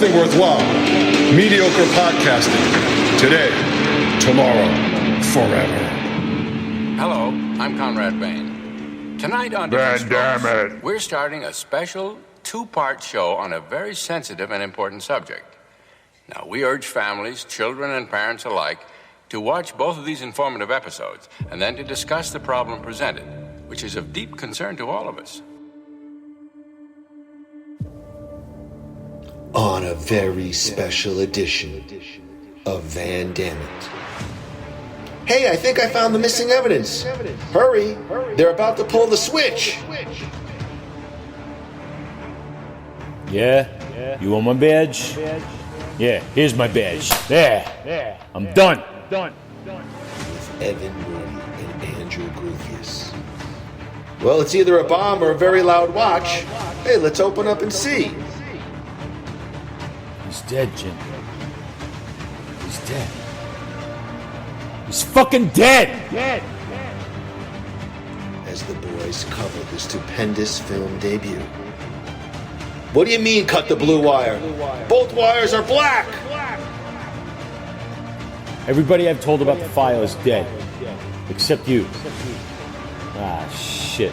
something worthwhile. Mediocre podcasting. Today, tomorrow, forever. Hello, I'm Conrad Bain. Tonight on DAMMIT, we're starting a special two-part show on a very sensitive and important subject. Now, we urge families, children, and parents alike to watch both of these informative episodes and then to discuss the problem presented, which is of deep concern to all of us. On a very special edition of Van Dammit. Hey, I think I found the missing evidence. Hurry, they're about to pull the switch. Yeah? You want my badge? Yeah, here's my badge. There. I'm done. With Evan Mooney and Andrew Groovius. Well, it's either a bomb or a very loud watch. Hey, let's open up and see. He's dead, Jim. He's dead. He's fucking dead! As the boys cover the stupendous film debut. What do you mean, cut the blue wire? Both wires are black! Everybody I've told about the file is dead. Except you. Ah, shit.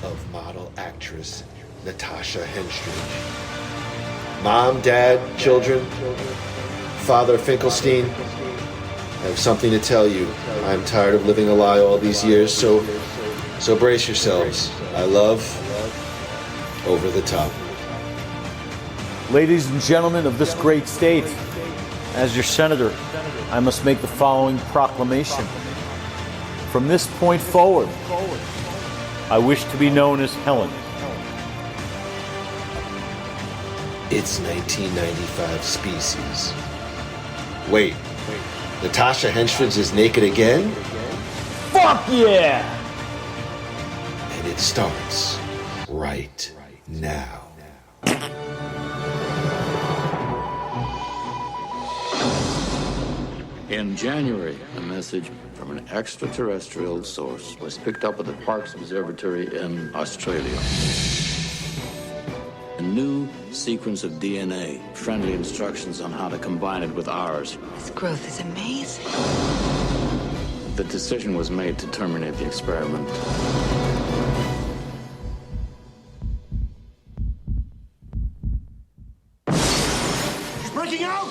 Of model actress Natasha Henstridge. Mom, Dad, children, Father Finkelstein, I have something to tell you. I'm tired of living a lie all these years, so brace yourselves. I love Over the Top. Ladies and gentlemen of this great state, as your senator, I must make the following proclamation. From this point forward, I wish to be known as Helen. It's 1995 Species. Wait, Natasha Henstridge is naked again? Fuck yeah! And it starts right now. In January, a message from an extraterrestrial source was picked up at the Parkes Observatory in Australia. A new sequence of DNA, friendly instructions on how to combine it with ours. This growth is amazing. The decision was made to terminate the experiment. She's breaking out!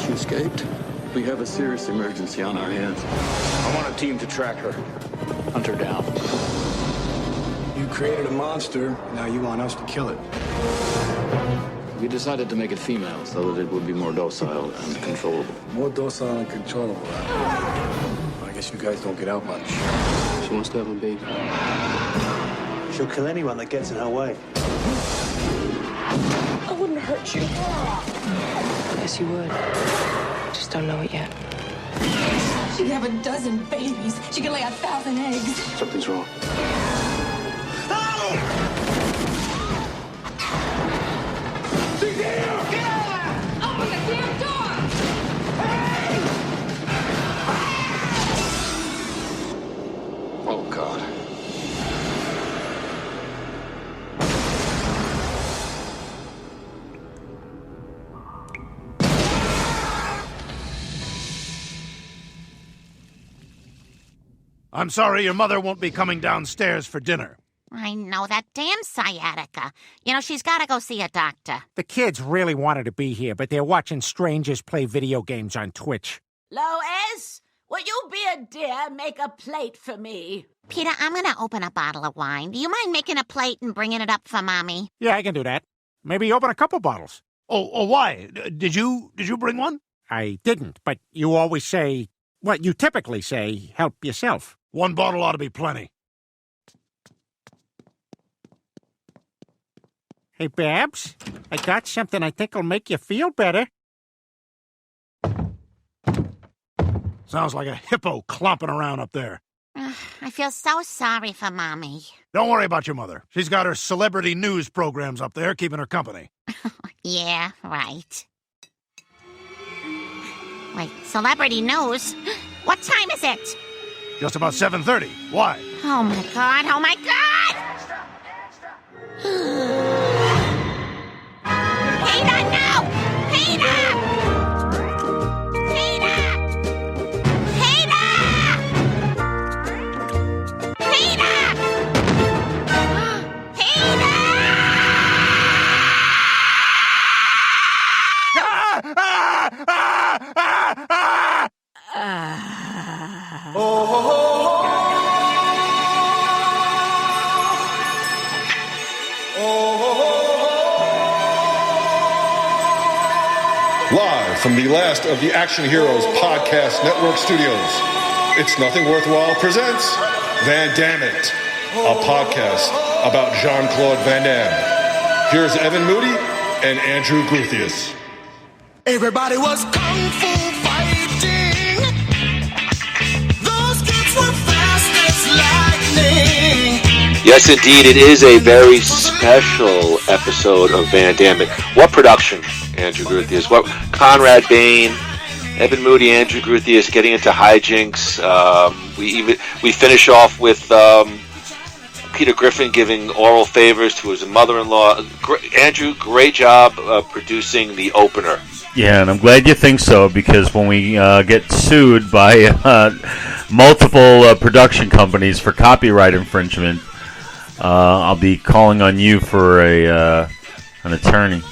She escaped. We have a serious emergency on our hands. I want a team to track her. Hunt her down. You created a monster, now you want us to kill it. We decided to make it female so that it would be more docile and controllable. More docile and controllable. I guess you guys don't get out much. She wants to have a baby. She'll kill anyone that gets in her way. I wouldn't hurt you. Yes, you would. Just don't know it yet. She can have a dozen babies. She can lay 1,000 eggs. Something's wrong. She's here! Yeah! Open the damn door! Oh, God. I'm sorry, your mother won't be coming downstairs for dinner. I know, that damn sciatica. You know, she's got to go see a doctor. The kids really wanted to be here, but they're watching strangers play video games on Twitch. Lois, will you be a dear and make a plate for me? Peter, I'm going to open a bottle of wine. Do you mind making a plate and bringing it up for Mommy? Yeah, I can do that. Maybe open a couple bottles. Oh, why? Did you bring one? I didn't, but you always say, well, you typically say, help yourself. One bottle ought to be plenty. Hey, Babs, I got something I think will make you feel better. Sounds like a hippo clomping around up there. I feel so sorry for Mommy. Don't worry about your mother. She's got her celebrity news programs up there, keeping her company. Yeah, right. Wait, celebrity news? What time is it? Just about 7:30. Why? Oh my God, oh my God! Peter, no! Peter! Peter! Peter! Peter! Peter! Live from the last of the Action Heroes Podcast Network studios, It's Nothing Worthwhile presents Van Dammit, a podcast about Jean-Claude Van Damme. Here's Evan Moody and Andrew Gruthius. Everybody was kung fu fighting. Those kids were fast as lightning. Yes, indeed, it is a very special episode of Van Dammit. What production, Andrew Gruthius? What Conrad Bain, Evan Moody, Andrew Gruthius getting into hijinks. We finish off with Peter Griffin giving oral favors to his mother-in-law. Andrew, great job producing the opener. Yeah, and I'm glad you think so, because when we get sued by multiple production companies for copyright infringement, I'll be calling on you for an attorney.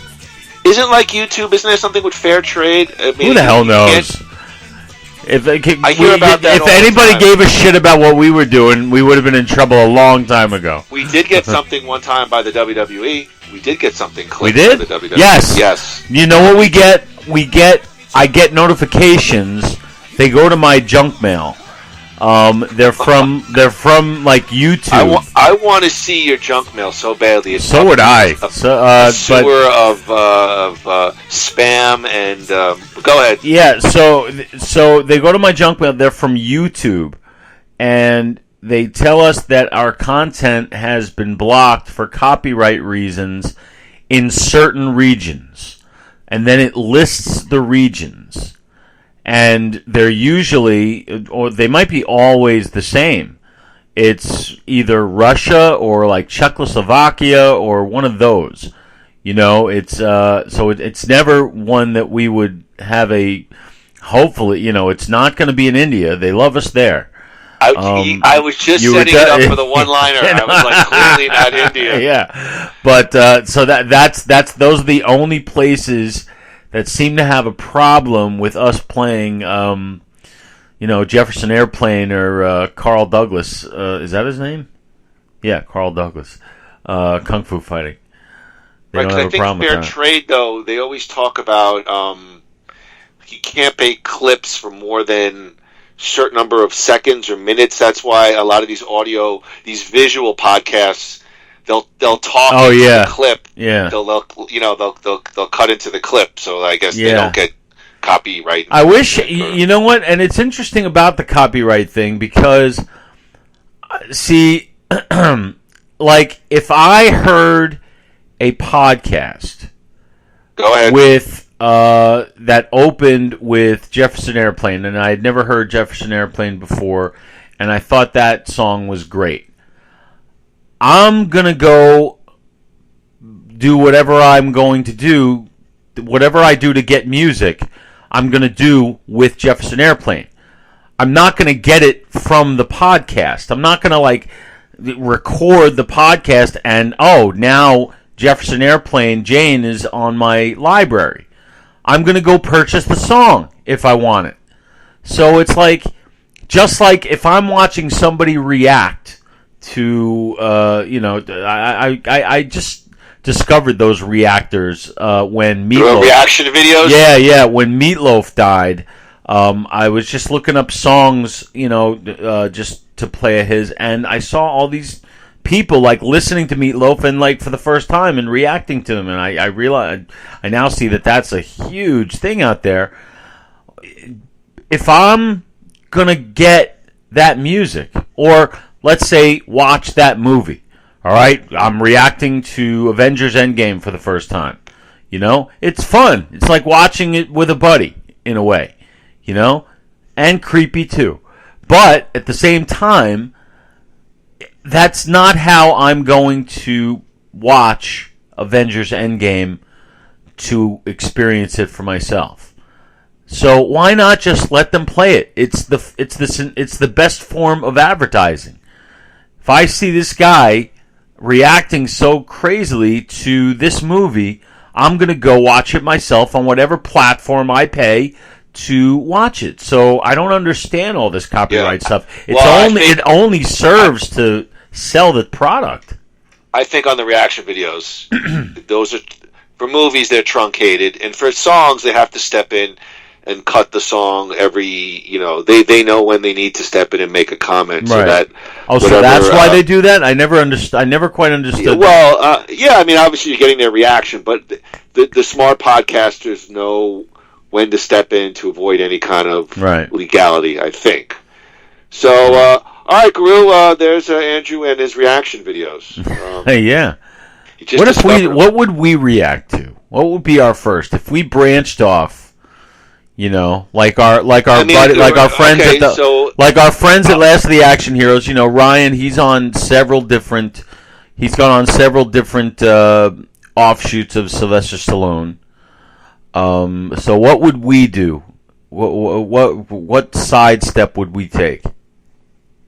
Isn't like YouTube? Isn't there something with fair trade? I mean, who the hell knows? If anybody gave a shit about what we were doing, we would have been in trouble a long time ago. We did get something one time by the WWE. We did get something clipped by the WWE. Yes. Yes. You know what we get? I get notifications. They go to my junk mail. They're from like YouTube. I want to see your junk mail so badly. So would I. A sewer of spam and go ahead. Yeah. So they go to my junk mail. They're from YouTube, and they tell us that our content has been blocked for copyright reasons in certain regions, and then it lists the regions. And they're usually, or they might be always the same. It's either Russia or like Czechoslovakia or one of those. You know, it's it's never one that we would have a. Hopefully, you know, it's not going to be in India. They love us there. I was just setting it up for the one-liner. I was like, clearly not India. Yeah, but so that's those are the only places that seem to have a problem with us playing, Jefferson Airplane or Carl Douglas. Is that his name? Yeah, Carl Douglas. Kung Fu Fighting. Right, because I think fair trade, though, they always talk about you can't make clips for more than certain number of seconds or minutes. That's why a lot of these visual podcasts, they'll talk into the clip. Yeah. They'll cut into the clip. So I guess they don't get copyright. I wish, you know what? And it's interesting about the copyright thing because, see, like if I heard a podcast, go ahead, with that opened with Jefferson Airplane, and I had never heard Jefferson Airplane before, and I thought that song was great. I'm going to go do whatever I'm going to do, whatever I do to get music, I'm going to do with Jefferson Airplane. I'm not going to get it from the podcast. I'm not going to record the podcast and, now Jefferson Airplane, Jane, is on my library. I'm going to go purchase the song if I want it. So it's just like if I'm watching somebody react to, I just discovered those reactors when Meatloaf... reaction videos? Yeah, when Meatloaf died. I was just looking up songs, just to play his, and I saw all these people listening to Meatloaf and for the first time and reacting to him, and I realized, I now see that that's a huge thing out there. If I'm gonna get that music, or let's say watch that movie, all right, I'm reacting to Avengers Endgame for the first time. It's fun. It's like watching it with a buddy in a way, and creepy too. But at the same time, that's not how I'm going to watch Avengers Endgame to experience it for myself. So why not just let them play it? It's the best form of advertising. If I see this guy reacting so crazily to this movie, I'm going to go watch it myself on whatever platform I pay to watch it. So I don't understand all this copyright stuff. It only serves to sell the product. I think on the reaction videos, those are for movies. They're truncated, and for songs, they have to step in and cut the song every. They know when they need to step in and make a comment. Right. So so that's why they do that. I never quite understood. Well, yeah. I mean, obviously, you're getting their reaction, but the smart podcasters know when to step in to avoid any kind of legality, I think. So, all right, Guru, there's Andrew and his reaction videos. Yeah. What would we react to? What would be our first if we branched off? Like our friends at Last of the Action Heroes. Ryan, he's gone on several different offshoots of Sylvester Stallone. So what would we do? What sidestep would we take?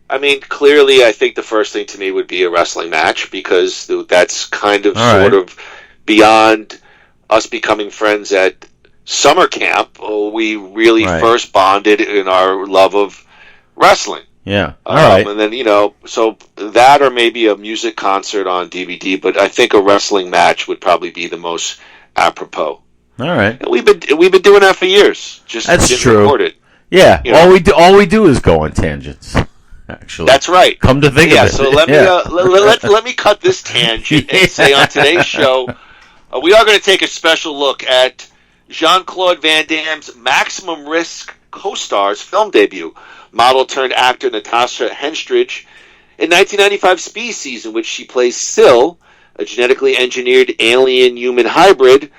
I mean, clearly, I think the first thing to me would be a wrestling match, because that's kind of sort of beyond us becoming friends at summer camp. We really first bonded in our love of wrestling. Yeah. All right. And then, so that, or maybe a music concert on DVD, but I think a wrestling match would probably be the most apropos. All right. And we've been doing that for years. Just that's didn't true. record it. Yeah. All we do is go on tangents. Actually, that's right. Come to think of it. So let me cut this tangent and say on today's show, we are going to take a special look at Jean-Claude Van Damme's Maximum Risk co-star's film debut, model turned actor Natasha Henstridge, in 1995 Species, in which she plays Syl, a genetically engineered alien-human hybrid.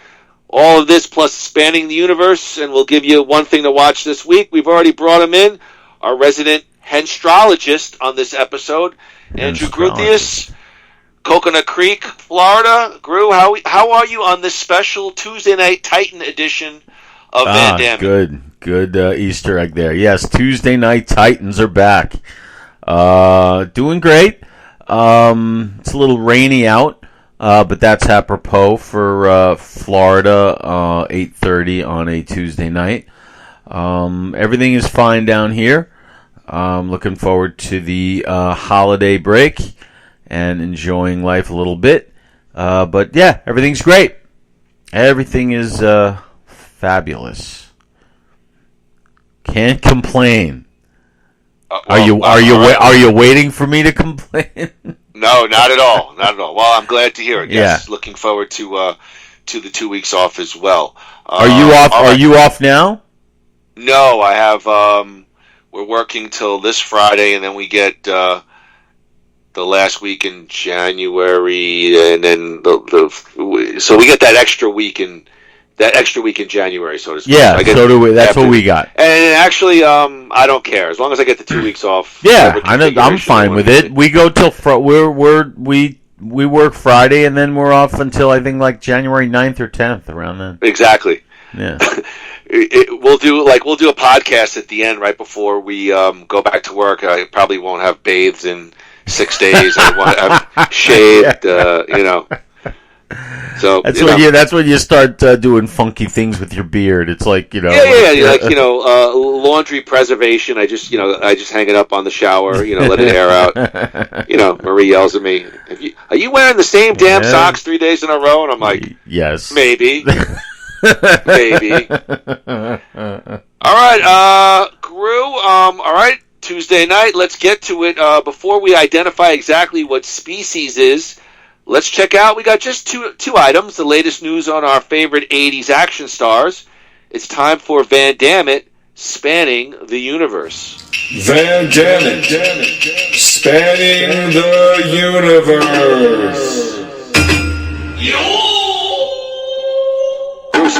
All of this plus spanning the universe, and we'll give you one thing to watch this week. We've already brought him in, our resident henstrologist on this episode, Andrew Gruthius, Coconut Creek, Florida. Gru, how are you on this special Tuesday Night Titan edition of Van Damme? Good Easter egg there. Yes, Tuesday Night Titans are back. Doing great. It's a little rainy out, but that's apropos for Florida, 8:30 on a Tuesday night. Everything is fine down here. Looking forward to the holiday break and enjoying life a little bit. But yeah, everything's great. Everything is fabulous. Can't complain. Are you waiting for me to complain? No, not at all. Not at all. Well, I'm glad to hear it. Yes, looking forward to the 2 weeks off as well. Are you off? Are you off now? No, I have. We're working till this Friday, and then we get the last week in January, and then so we get that extra week in January, so to speak. Yeah, so do we. That's what we got. And actually, I don't care as long as I get the 2 weeks off. Yeah, I'm fine with it. We go till we work Friday, and then we're off until I think like January 9th or 10th, around then. Exactly. Yeah. We'll do a podcast at the end right before we go back to work. I probably won't have bathed in 6 days. I won't have shaved. So that's when you start doing funky things with your beard. It's like laundry preservation. I just hang it up on the shower. Let it air out. Marie yells at me, "Are you wearing the same damn socks 3 days in a row?" And I'm like, "Yes, maybe." Maybe. All right, Gru. All right, Tuesday night. Let's get to it. Before we identify exactly what Species is, let's check out. We got just two items. The latest news on our favorite '80s action stars. It's time for Van Dammit, spanning the universe. Van Dammit, spanning the universe.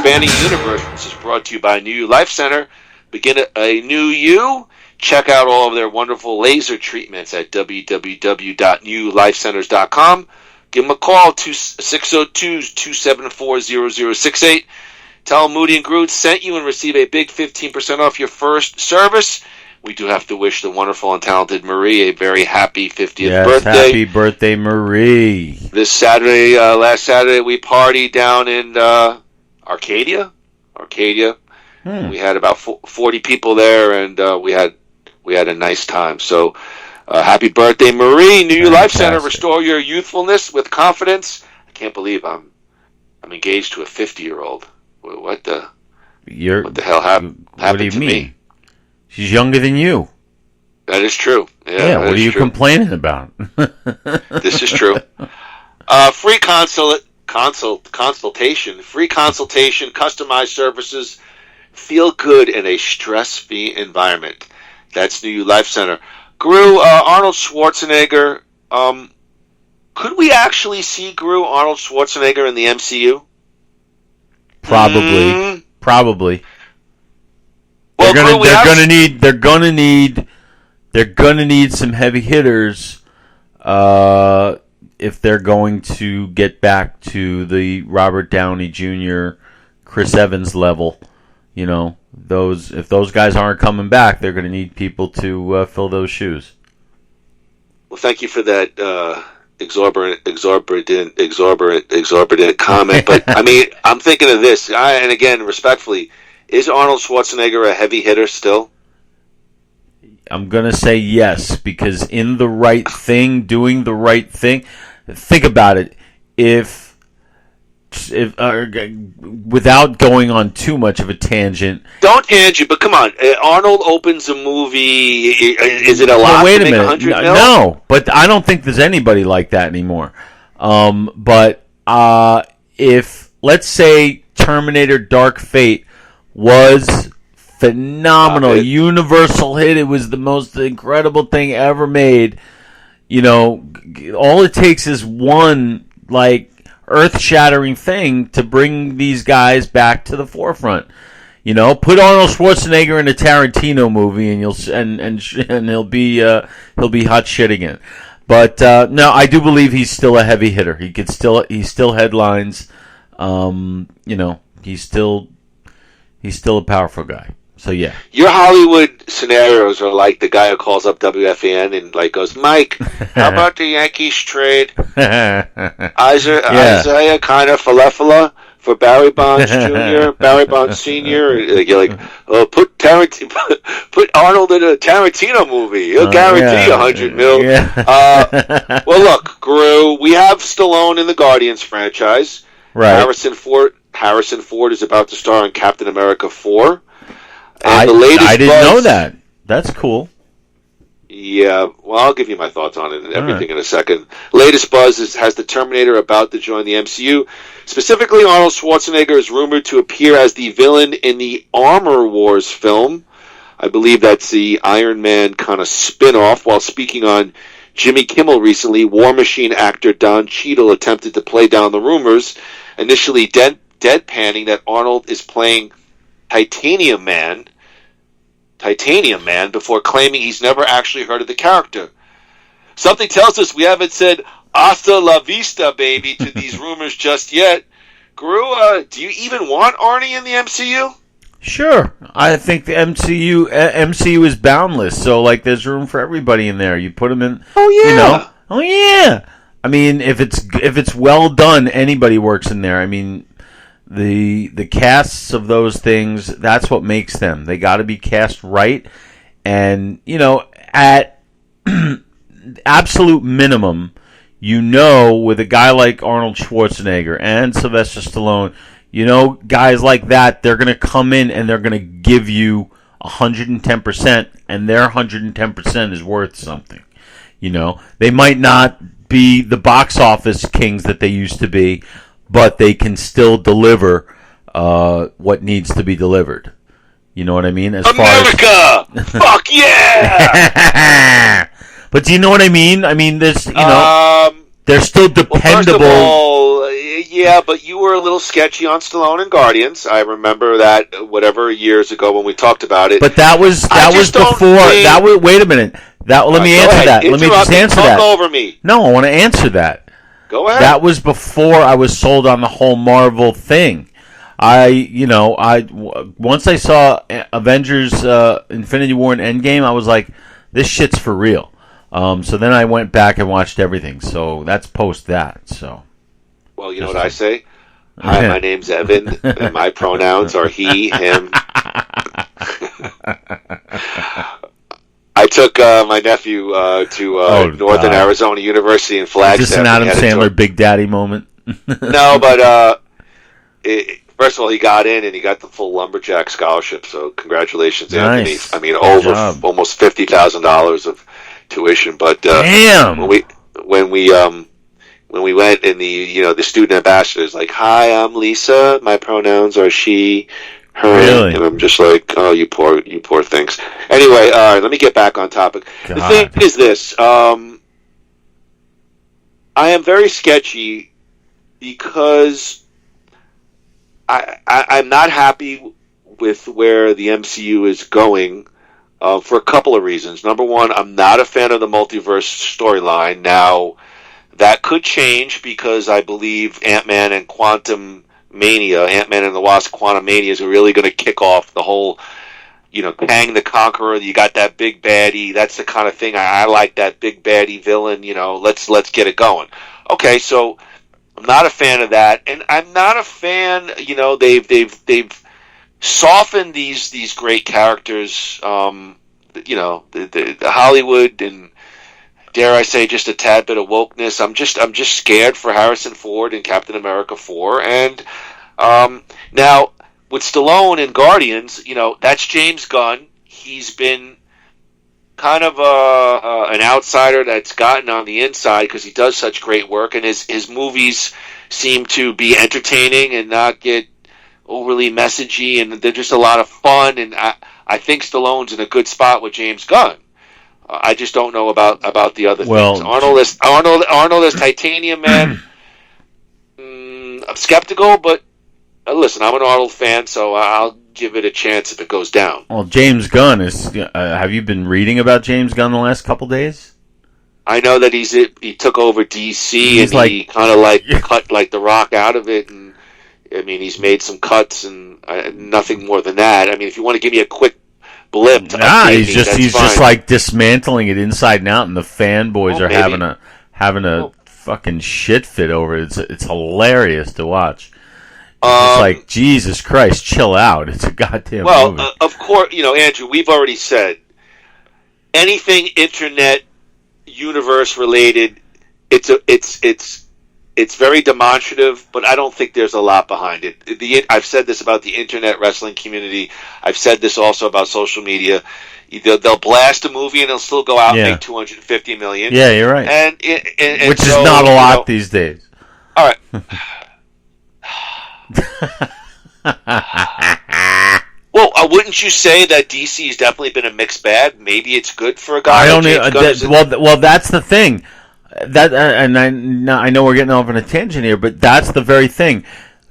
Spanning Universe is brought to you by New You Life Center. Begin a new you. Check out all of their wonderful laser treatments at www.newlifecenters.com. Give them a call, 602-274-0068. Tell them Moody and Groot sent you and receive a big 15% off your first service. We do have to wish the wonderful and talented Marie a very happy 50th birthday. Happy birthday, Marie. This Saturday, last Saturday, we partied down in Arcadia. We had about 40 people there, and we had a nice time. So, happy birthday, Marie! New Life Center, restore your youthfulness with confidence. I can't believe I'm engaged to a 50-year-old. What the hell happened What do you to mean? me? She's younger than you. That is true. Yeah, what are you complaining about? This is true. Free consultation, customized services. Feel good in a stress-free environment. That's New Life Center. Gru, Arnold Schwarzenegger. Could we actually see Arnold Schwarzenegger in the MCU? Probably. Well, They're gonna need some heavy hitters if they're going to get back to the Robert Downey Jr., Chris Evans level. You know, if those guys aren't coming back, they're going to need people to fill those shoes. Well, thank you for that exorbitant comment. But I mean, I'm thinking of this, and again, respectfully, is Arnold Schwarzenegger a heavy hitter still? I'm going to say yes, because in the right thing, doing the right thing. Think about it. If without going on too much of a tangent. Don't tangent, but come on. Arnold opens a movie. Is it a lot wait to a make minute. 100 mil? No, but I don't think there's anybody like that anymore. But if, let's say, Terminator Dark Fate was phenomenal, universal hit, it was the most incredible thing ever made. You know, all it takes is one, earth-shattering thing to bring these guys back to the forefront. You know, put Arnold Schwarzenegger in a Tarantino movie, and he'll be hot shit again. But no, I do believe he's still a heavy hitter. He still headlines. You know, he's still a powerful guy. So yeah, your Hollywood scenarios are like the guy who calls up WFAN and goes, Mike, how about the Yankees trade Isaiah Kiner Falefala for Barry Bonds Jr., Barry Bonds Sr.? You're like, put Arnold in a Tarantino movie. He'll guarantee 100 mil. Yeah. Well, look, Gru, we have Stallone in the Guardians franchise. Right. Harrison Ford is about to star in Captain America 4. I didn't know that. That's cool. Yeah, well, I'll give you my thoughts on it and everything in a second. Latest buzz has the Terminator about to join the MCU. Specifically, Arnold Schwarzenegger is rumored to appear as the villain in the Armor Wars film. I believe that's the Iron Man kind of spin-off. While speaking on Jimmy Kimmel recently, War Machine actor Don Cheadle attempted to play down the rumors, initially deadpanning that Arnold is playing Titanium Man before claiming he's never actually heard of the character. Something tells us we haven't said hasta la vista, baby, to these rumors just yet. Gru, do you even want Arnie in the MCU? Sure. I think the MCU is boundless, so there's room for everybody in there. You put them in. Oh yeah. You know? Oh yeah. I mean, if it's well done, anybody works in there. I mean, the casts of those things, that's what makes them. They got to be cast right, and at absolute minimum, with a guy like Arnold Schwarzenegger and Sylvester Stallone, guys like that, they're going to come in and they're going to give you 110%, and their 110% is worth something. They might not be the box office kings that they used to be, but they can still deliver what needs to be delivered. You know what I mean? America! Fuck yeah! But do you know what I mean? I mean, there's they're still dependable. Well, first of all, yeah, but you were a little sketchy on Stallone and Guardians. I remember that whatever years ago when we talked about it. But that was before. Wait a minute. Let me answer that. Let me just answer that. Talk over me. No, I want to answer that. Go ahead. That was before I was sold on the whole Marvel thing. Once I saw Avengers, Infinity War, and Endgame, I was like, this shit's for real. So then I went back and watched everything. So that's post that. So. Well, you know what I say? Hi, my name's Evan, and my pronouns are he, him. I took my nephew to Northern Arizona University in Flagstaff. Is this an Adam Sandler Big Daddy moment? No, but first of all, he got in and he got the full lumberjack scholarship. So congratulations, Anthony. Nice. I mean, almost $50,000 of tuition. But damn, when we went and the student ambassador is like, "Hi, I'm Lisa. My pronouns are she, her," really? And I'm just like, "Oh, you poor things." Anyway, let me get back on topic. God. The thing is this: I am very sketchy because I'm not happy with where the MCU is going for a couple of reasons. Number one, I'm not a fan of the multiverse storyline. Now, that could change because I believe Ant-Man and Ant-Man and the Wasp Quantum Mania is really going to kick off the whole, Kang the Conqueror. You got that big baddie. That's the kind of thing I like, that big baddie villain. Let's get it going. Okay, so I'm not a fan of that, and I'm not a fan. They've softened these great characters. The Hollywood and, dare I say, just a tad bit of wokeness. I'm just scared for Harrison Ford and Captain America 4. And now with Stallone and Guardians, that's James Gunn. He's been kind of an outsider that's gotten on the inside because he does such great work, and his movies seem to be entertaining and not get overly messagey, and they're just a lot of fun. And I think Stallone's in a good spot with James Gunn. I just don't know about the other things. Arnold as Titanium Man. I'm skeptical, but listen, I'm an Arnold fan, so I'll give it a chance if it goes down. Well, James Gunn is. Have you been reading about James Gunn the last couple days? I know that he took over DC he kind of cut like The Rock out of it, and I mean he's made some cuts and nothing more than that. I mean, if you want to give me a quick blip, he's just like dismantling it inside and out, and the fanboys are having a fucking shit fit over it. It's hilarious to watch. It's like, Jesus Christ, chill out. It's a goddamn movie. Of course, Andrew, we've already said anything internet universe related, it's very demonstrative, but I don't think there's a lot behind it. I've said this about the internet wrestling community. I've said this also about social media. They'll blast a movie and it'll still go out and make $250 million. Yeah, you're right. And which is not a lot these days. All right. Well, wouldn't you say that DC has definitely been a mixed bag? Maybe it's good for a guy. Well, that's the thing. And I know we're getting off on a tangent here, but that's the very thing,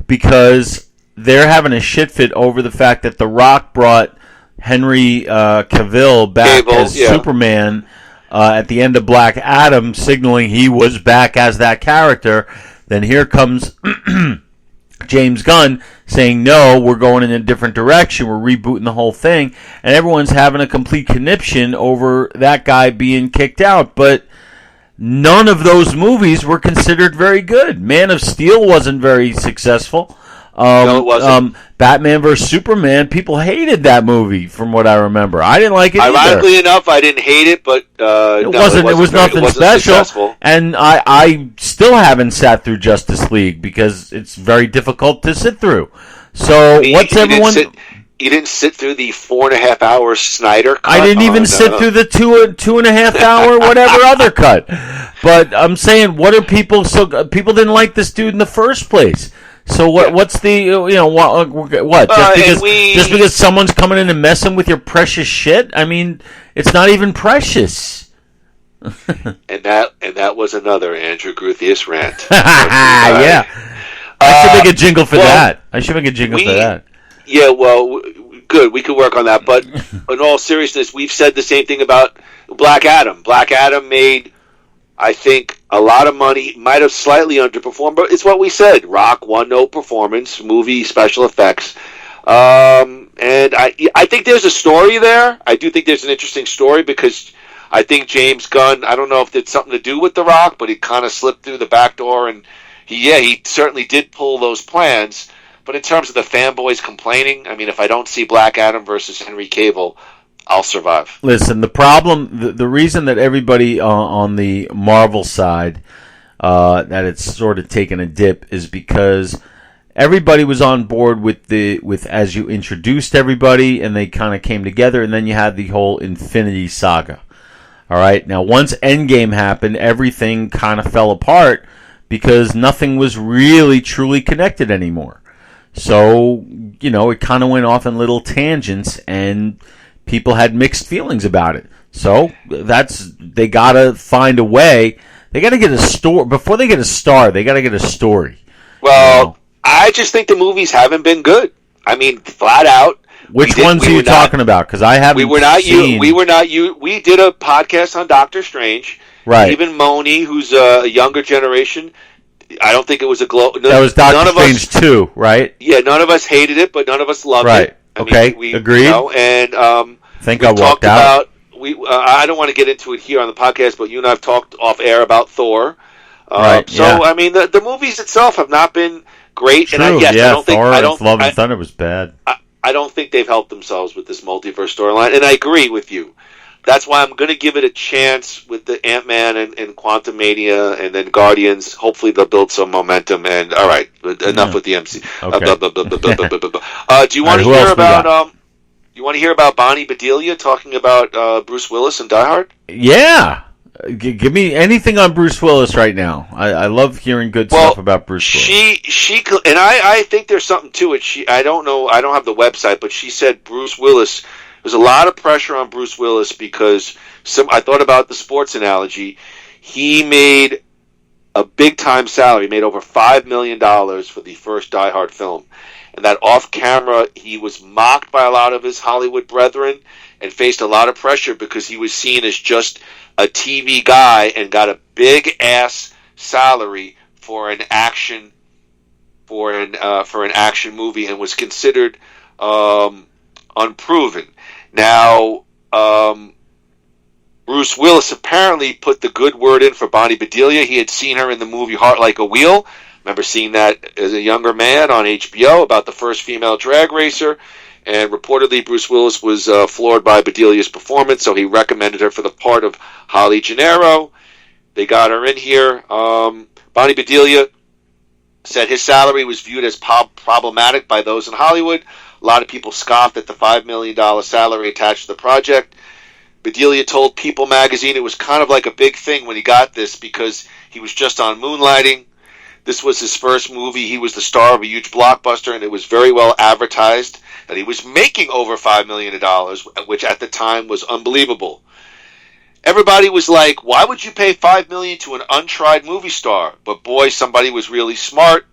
because they're having a shit fit over the fact that The Rock brought Henry Cavill back as Superman at the end of Black Adam, signaling he was back as that character. Then here comes James Gunn saying, no, we're going in a different direction, we're rebooting the whole thing, and everyone's having a complete conniption over that guy being kicked out. But none of those movies were considered very good. Man of Steel wasn't very successful. No, it wasn't. Batman vs. Superman, people hated that movie, from what I remember. I didn't like it Ironically enough, I didn't hate it, but it was nothing special. Successful. And I still haven't sat through Justice League because it's very difficult to sit through. So what's everyone? You didn't sit through the 4.5 hour Snyder cut? I didn't even sit through the 2.5 hour whatever other cut. But I'm saying, what are people? So people didn't like this dude in the first place. So what's the what? Just because someone's coming in and messing with your precious shit? I mean, it's not even precious. and that was another Andrew Gruthius rant. Yeah. I should make a jingle for that. I should make a jingle for that. Yeah, well, good. We could work on that. But in all seriousness, we've said the same thing about Black Adam. Black Adam made, I think, a lot of money. Might have slightly underperformed, but it's what we said. Rock, one-note performance, movie, special effects. And I think there's a story there. I do think there's an interesting story because I think James Gunn, I don't know if it's something to do with The Rock, but he kind of slipped through the back door, and he certainly did pull those plans. But in terms of the fanboys complaining, I mean, if I don't see Black Adam versus Henry Cavill, I'll survive. Listen, the problem, the reason that everybody on the Marvel side, that it's sort of taken a dip is because everybody was on board with as you introduced everybody and they kind of came together, and then you had the whole Infinity Saga. All right, now once Endgame happened, everything kind of fell apart because nothing was really truly connected anymore. So, it kind of went off in little tangents, and people had mixed feelings about it. So they gotta find a way. They gotta get a story before they get a star. They gotta get a story. Well, I just think the movies haven't been good. I mean, flat out. Which ones are you talking about? Because I haven't. We did a podcast on Doctor Strange. Right. Even Moni, who's a younger generation. I don't think it was a that was Doctor Strange 2, right? Yeah, none of us hated it, but none of us loved it. Okay, agreed. And I think I walked out. I don't want to get into it here on the podcast, but you and I have talked off air about Thor. Right. I mean, the movies itself have not been great. True. And I don't think Love and Thunder was bad. I don't think they've helped themselves with this multiverse storyline, and I agree with you. That's why I'm going to give it a chance with the Ant-Man and Quantumania and then Guardians. Hopefully they'll build some momentum. And all right, enough with the MC. Okay. Do you want to hear about? You want to hear about Bonnie Bedelia talking about Bruce Willis and Die Hard? Yeah. Give me anything on Bruce Willis right now. I love hearing good stuff about Bruce Willis. She and I think there's something to it. I don't know. I don't have the website, but she said Bruce Willis. There's a lot of pressure on Bruce Willis because I thought about the sports analogy. He made a big-time salary, made over $5 million for the first Die Hard film. And that off-camera, he was mocked by a lot of his Hollywood brethren and faced a lot of pressure because he was seen as just a TV guy and got a big-ass salary for an action movie and was considered unproven. Now, Bruce Willis apparently put the good word in for Bonnie Bedelia. He had seen her in the movie Heart Like a Wheel. Remember seeing that as a younger man on HBO about the first female drag racer. And reportedly, Bruce Willis was floored by Bedelia's performance, so he recommended her for the part of Holly Gennaro. They got her in here. Bonnie Bedelia said his salary was viewed as problematic by those in Hollywood. A lot of people scoffed at the $5 million salary attached to the project. Bedelia told People magazine it was kind of like a big thing when he got this because he was just on Moonlighting. This was his first movie. He was the star of a huge blockbuster, and it was very well advertised that he was making over $5 million, which at the time was unbelievable. Everybody was like, why would you pay $5 million to an untried movie star? But boy, somebody was really smart.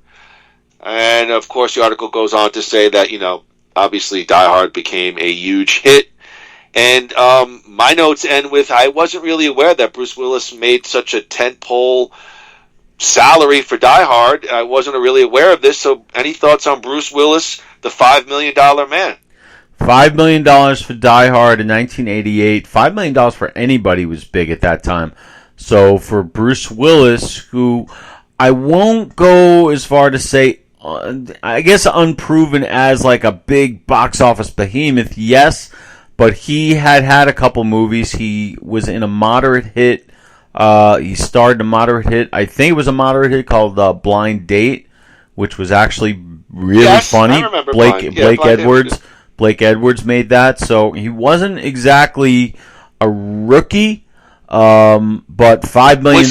And of course, the article goes on to say that, obviously Die Hard became a huge hit. And my notes end with, I wasn't really aware that Bruce Willis made such a tentpole salary for Die Hard. I wasn't really aware of this. So any thoughts on Bruce Willis, the $5 million man? $5 million for Die Hard in 1988. $5 million for anybody was big at that time. So for Bruce Willis, who I won't go as far to say, I guess unproven as like a big box office behemoth, yes, but he had a couple movies. He was in a moderate hit. He starred in a moderate hit. I think it was a moderate hit called Blind Date, which was actually really funny. I remember Blake Edwards made that, so he wasn't exactly a rookie. But $5 million.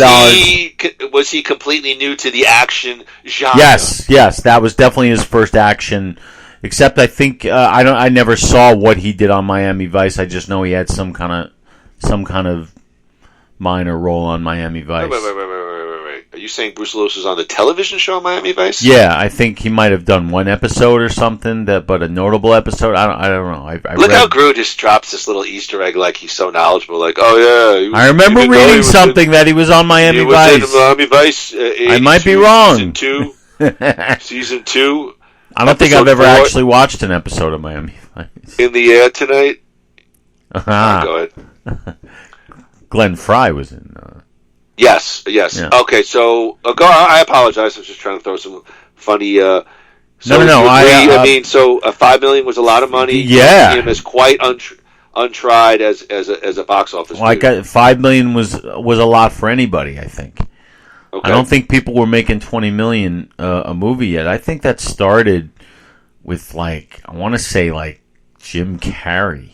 Was he completely new to the action genre? Yes, that was definitely his first action. Except I think I never saw what he did on Miami Vice. I just know he had some kind of minor role on Miami Vice. Wait. Are you saying Bruce Willis was on the television show Miami Vice? Yeah, I think he might have done one episode or something, but a notable episode. I don't know. Look how Gru just drops this little Easter egg like he's so knowledgeable. Like, oh yeah, I remember reading something that he was on Miami Vice. He was in Miami Vice. I might be wrong. Season 2. I don't think I've ever actually watched an episode of Miami Vice. In the Air Tonight. Go ahead. Glenn Fry was in. Yes. Yeah. Okay, so go. I apologize. I was just trying to throw some funny. No. I mean, so $5 million was a lot of money. Yeah, him as quite untried as a box office. Well, $5 million was a lot for anybody. I think. Okay. I don't think people were making $20 million a movie yet. I think that started with I want to say Jim Carrey.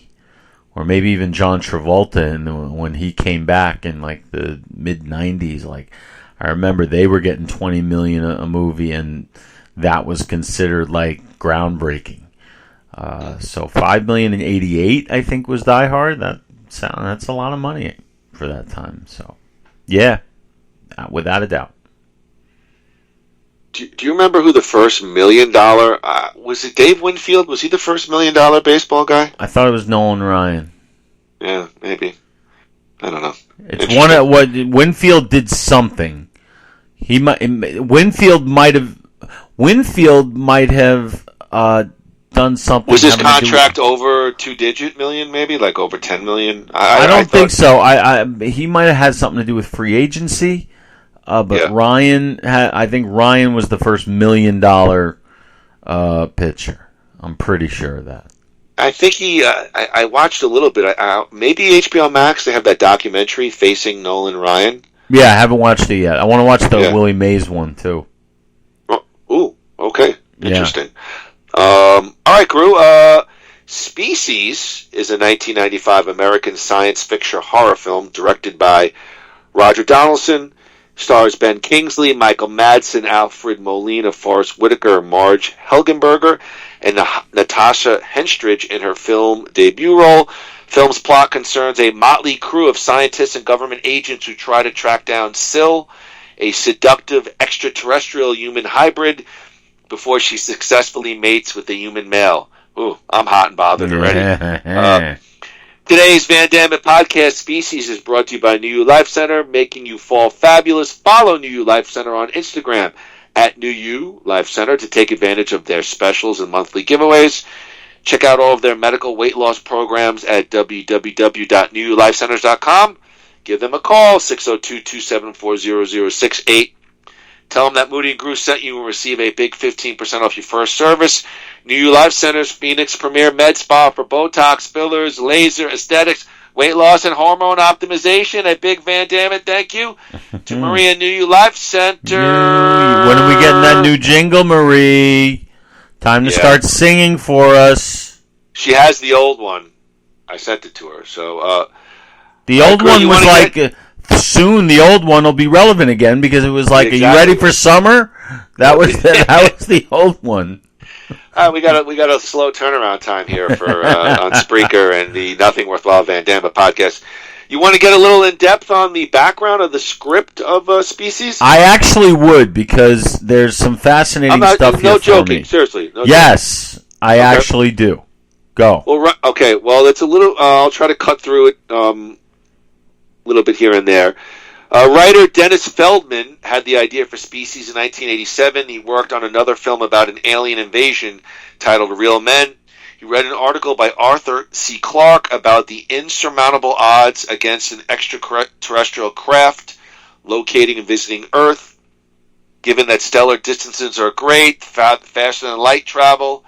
Or maybe even John Travolta, when he came back in the mid-90s. I remember they were getting $20 million a movie, and that was considered groundbreaking. So $5 million in '88, I think, was Die Hard. That's a lot of money for that time. So, yeah, without a doubt. Do you remember who the first $1 million? Was it Dave Winfield? Was he the first $1 million baseball guy? I thought it was Nolan Ryan. Yeah, maybe. I don't know. It's one of what Winfield did something. Winfield might have done something. Was his contract over 2-digit million? Maybe over 10 million. I don't think so. He might have had something to do with free agency. But yeah. I think Ryan was the first $1 million pitcher. I'm pretty sure of that. I think I watched a little bit. Maybe HBO Max, they have that documentary, Facing Nolan Ryan. Yeah, I haven't watched it yet. I want to watch the Willie Mays one, too. Oh, okay. Interesting. Yeah. All right, Gru. Species is a 1995 American science fiction horror film directed by Roger Donaldson. Stars Ben Kingsley, Michael Madsen, Alfred Molina, Forrest Whitaker, Marge Helgenberger, and Natasha Henstridge in her film debut role. Film's plot concerns a motley crew of scientists and government agents who try to track down Syl, a seductive extraterrestrial human hybrid, before she successfully mates with a human male. Ooh, I'm hot and bothered already. Today's Van Dammit podcast, Species, is brought to you by New You Life Center, making you fall fabulous. Follow New You Life Center on Instagram at New You Life Center to take advantage of their specials and monthly giveaways. Check out all of their medical weight loss programs at www.newyouLifecenters.com. Give them a call, 602-274-0068. Tell them that Moody and Gru sent you and receive a big 15% off your first service. New You Life Center's Phoenix Premier Med Spa for Botox, fillers, laser, aesthetics, weight loss, and hormone optimization. A big Van Dammit thank you to Maria New You Life Center. When are we getting that new jingle, Marie? Time to start singing for us. She has the old one. I sent it to her. So the old one was soon the old one will be relevant again because it was exactly. Are you ready for summer? That was the old one. We got a slow turnaround time here for on Spreaker and the Nothing Worthwhile Van Damme podcast. You want to get a little in depth on the background of the script of Species? I actually would because there's some fascinating stuff here. No joking, for me. Seriously. No yes, joking. I actually do. Go. Well, okay. Well, it's a little. I'll try to cut through it. A little bit here and there. Writer Dennis Feldman had the idea for Species in 1987. He worked on another film about an alien invasion titled Real Men. He read an article by Arthur C. Clarke about the insurmountable odds against an extraterrestrial craft locating and visiting Earth. Given that stellar distances are great, faster than light travel,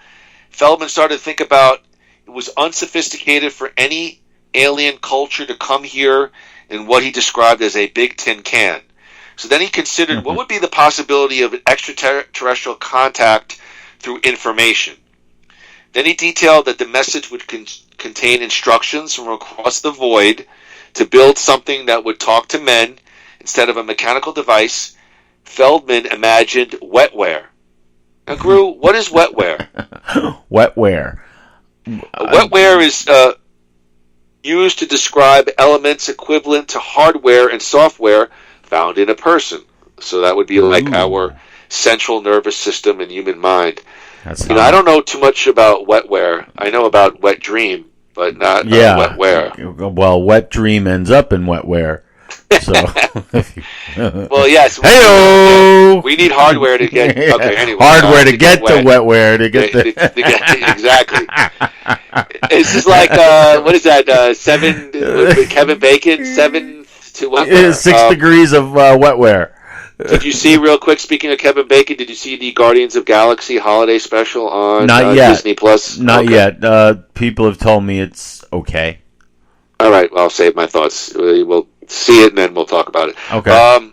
Feldman started to think about it was unsophisticated for any alien culture to come here in what he described as a big tin can. So then he considered what would be the possibility of an extraterrestrial contact through information. Then he detailed that the message would contain instructions from across the void to build something that would talk to men instead of a mechanical device. Feldman imagined wetware. Now, Gru, what is wetware? Wetware. Wetware is... used to describe elements equivalent to hardware and software found in a person. So that would be like our central nervous system and human mind. I don't know too much about wetware. I know about wet dream, but not wetware. Well, wet dream ends up in wetware. So, well, yes. We need hardware to get. Okay, anyway, hardware to get to wetware to get exactly. This is like what is that? Seven with Kevin Bacon. 7 to wetware. 6 degrees of wetware. Did you see, real quick, speaking of Kevin Bacon, did you see the Guardians of Galaxy holiday special on Disney Plus? Not yet. People have told me it's okay. All right, well, I'll save my thoughts. We'll see it, and then we'll talk about it. Okay.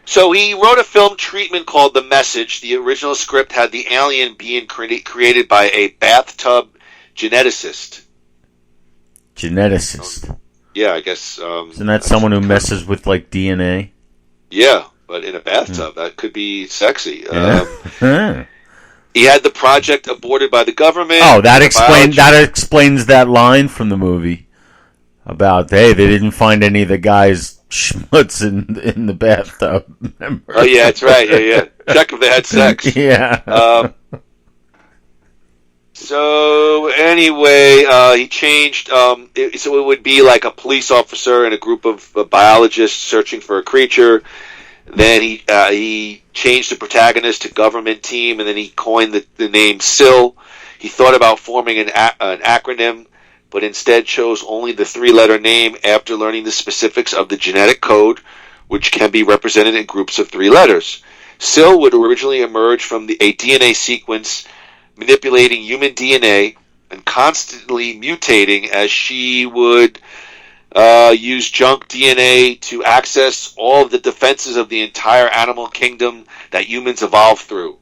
So he wrote a film treatment called The Message. The original script had the alien being created by a bathtub geneticist. Yeah, I guess. Isn't that someone who messes with, like, DNA? Yeah, but in a bathtub. That could be sexy. He had the project aborted by the government. Oh, that explains that line from the movie about, hey, they didn't find any of the guys' schmutz in the bathtub. Remember? Oh, yeah, that's right. Yeah. Check if they had sex. Yeah. So anyway, he changed. So it would be like a police officer and a group of biologists searching for a creature. Then he changed the protagonist to government team, and then he coined the name SIL. He thought about forming an acronym, but instead chose only the 3-letter name after learning the specifics of the genetic code, which can be represented in groups of 3 letters. SIL would originally emerge from a DNA sequence manipulating human DNA and constantly mutating, as she would use junk DNA to access all of the defenses of the entire animal kingdom that humans evolved through.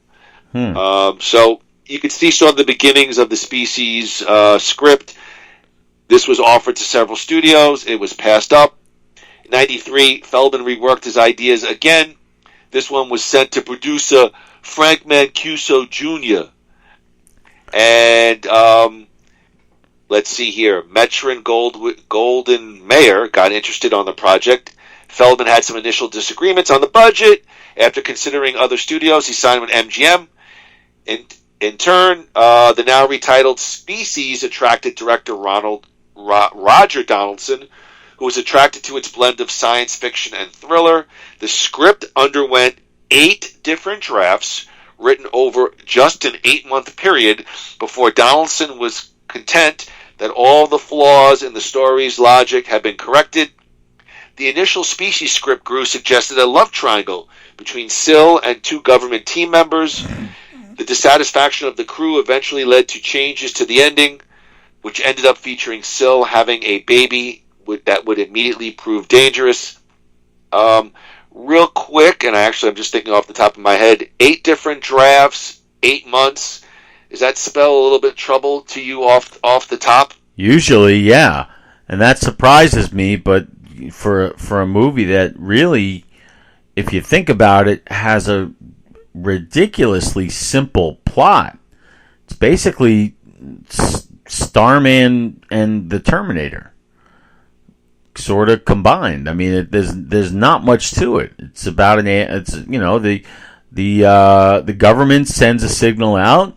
So you could see some of the beginnings of the Species script. This was offered to several studios. It was passed up. In 1993, Feldman reworked his ideas again. This one was sent to producer Frank Mancuso Jr. And let's see here. Metron Golden Mayer got interested on the project. Feldman had some initial disagreements on the budget. After considering other studios, he signed with MGM. In turn, the now retitled Species attracted director Roger Donaldson, who was attracted to its blend of science fiction and thriller. The script underwent 8 different drafts, written over just an 8-month period, before Donaldson was content that all the flaws in the story's logic had been corrected. The initial Species script suggested a love triangle between Syl and 2 government team members. The dissatisfaction of the crew eventually led to changes to the ending, which ended up featuring Syl having a baby that would immediately prove dangerous. Real quick, and I'm just thinking off the top of my head, 8 different drafts, 8 months. Does that spell a little bit trouble to you off the top? Usually, yeah. And that surprises me, but for a movie that really, if you think about it, has a ridiculously simple plot. It's basically Starman and the Terminator sort of combined. I mean, there's not much to it. It's about the government sends a signal out.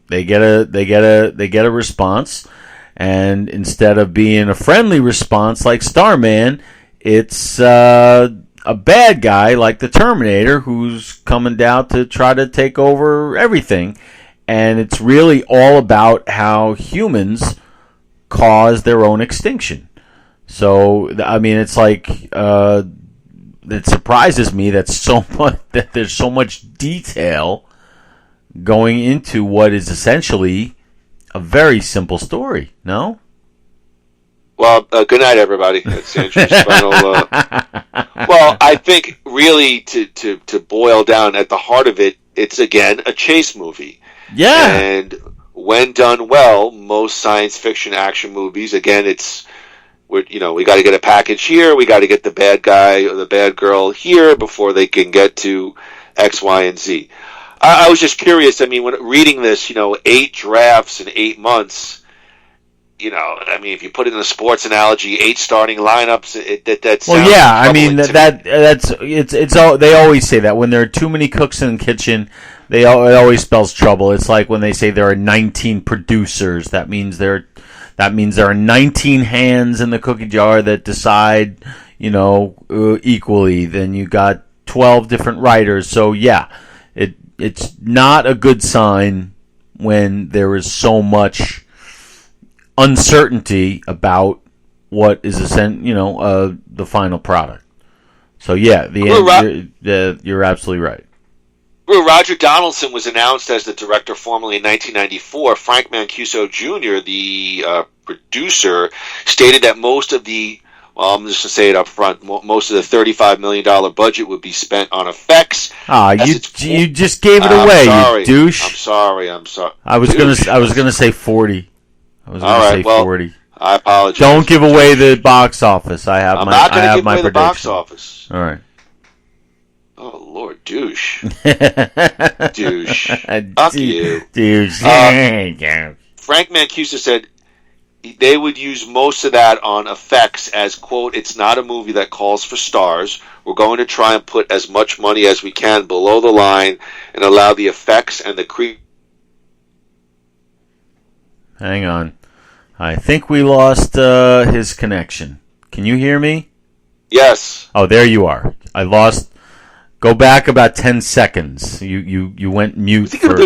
They get a response, and instead of being a friendly response like Starman, it's a bad guy like the Terminator who's coming down to try to take over everything. And it's really all about how humans cause their own extinction. So, I mean, it's like it surprises me that there's so much detail going into what is essentially a very simple story. No? Well, good night, everybody. That's Andrew's final. Well, I think really to boil down at the heart of it, it's again a chase movie. Yeah. And when done well, most science fiction action movies, again, we got to get a package here, we got to get the bad guy or the bad girl here before they can get to X, Y, and Z. I was just curious. I mean, when reading this, 8 drafts in 8 months, I mean, if you put it in a sports analogy, 8 starting lineups. That's well, yeah. I mean it's all they always say that when there are too many cooks in the kitchen, it always spells trouble. It's like when they say there are 19 producers. That means there are 19 hands in the cookie jar that decide, equally. Then you got 12 different writers. So yeah, it's not a good sign when there is so much uncertainty about what is the final product. So yeah, you're absolutely right. Roger Donaldson was announced as the director formally in 1994. Frank Mancuso Jr., the producer, stated that most of the I'm just going to say it up front. Most of the $35 million budget would be spent on effects. You just gave it away, sorry. You douche. I'm sorry. I was gonna say 40. I was going to say 40. I apologize. Don't give away the box office. I'm not going to give away the box office. All right. Oh, Lord, douche. Douche. Fuck you. Douche. Frank Mancuso said they would use most of that on effects as, quote, it's not a movie that calls for stars. We're going to try and put as much money as we can below the line and allow the effects and the Hang on. I think we lost his connection. Can you hear me? Yes. Oh, there you are. I lost. Go back about 10 seconds. You went mute. There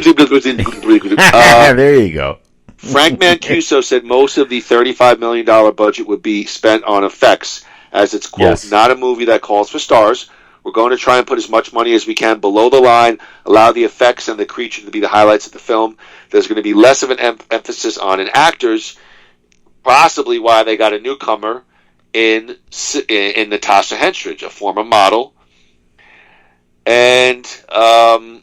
you go. Frank Mancuso said most of the $35 million budget would be spent on effects, as it's, quote, not a movie that calls for stars. We're going to try and put as much money as we can below the line, allow the effects and the creature to be the highlights of the film. There's going to be less of an emphasis on actors, possibly why they got a newcomer in Natasha Henstridge, a former model. And I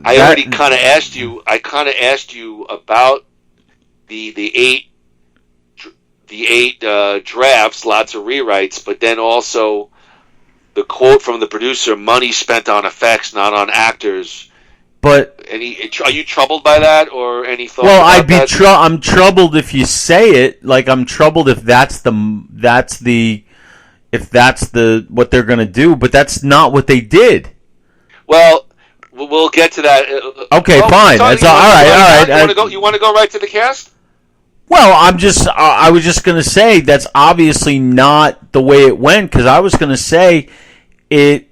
already kind of asked you. I kind of asked you about the eight drafts, lots of rewrites, but then also the quote from the producer: "Money spent on effects, not on actors." But are you troubled by that, or any thoughts? Well, about that? I'm troubled if you say it. Like, I'm troubled if that's what they're going to do. But that's not what they did. Well, we'll get to that. Okay, fine. That's all right. You want to go right to the cast? Well, I was just going to say that's obviously not the way it went, because I was going to say it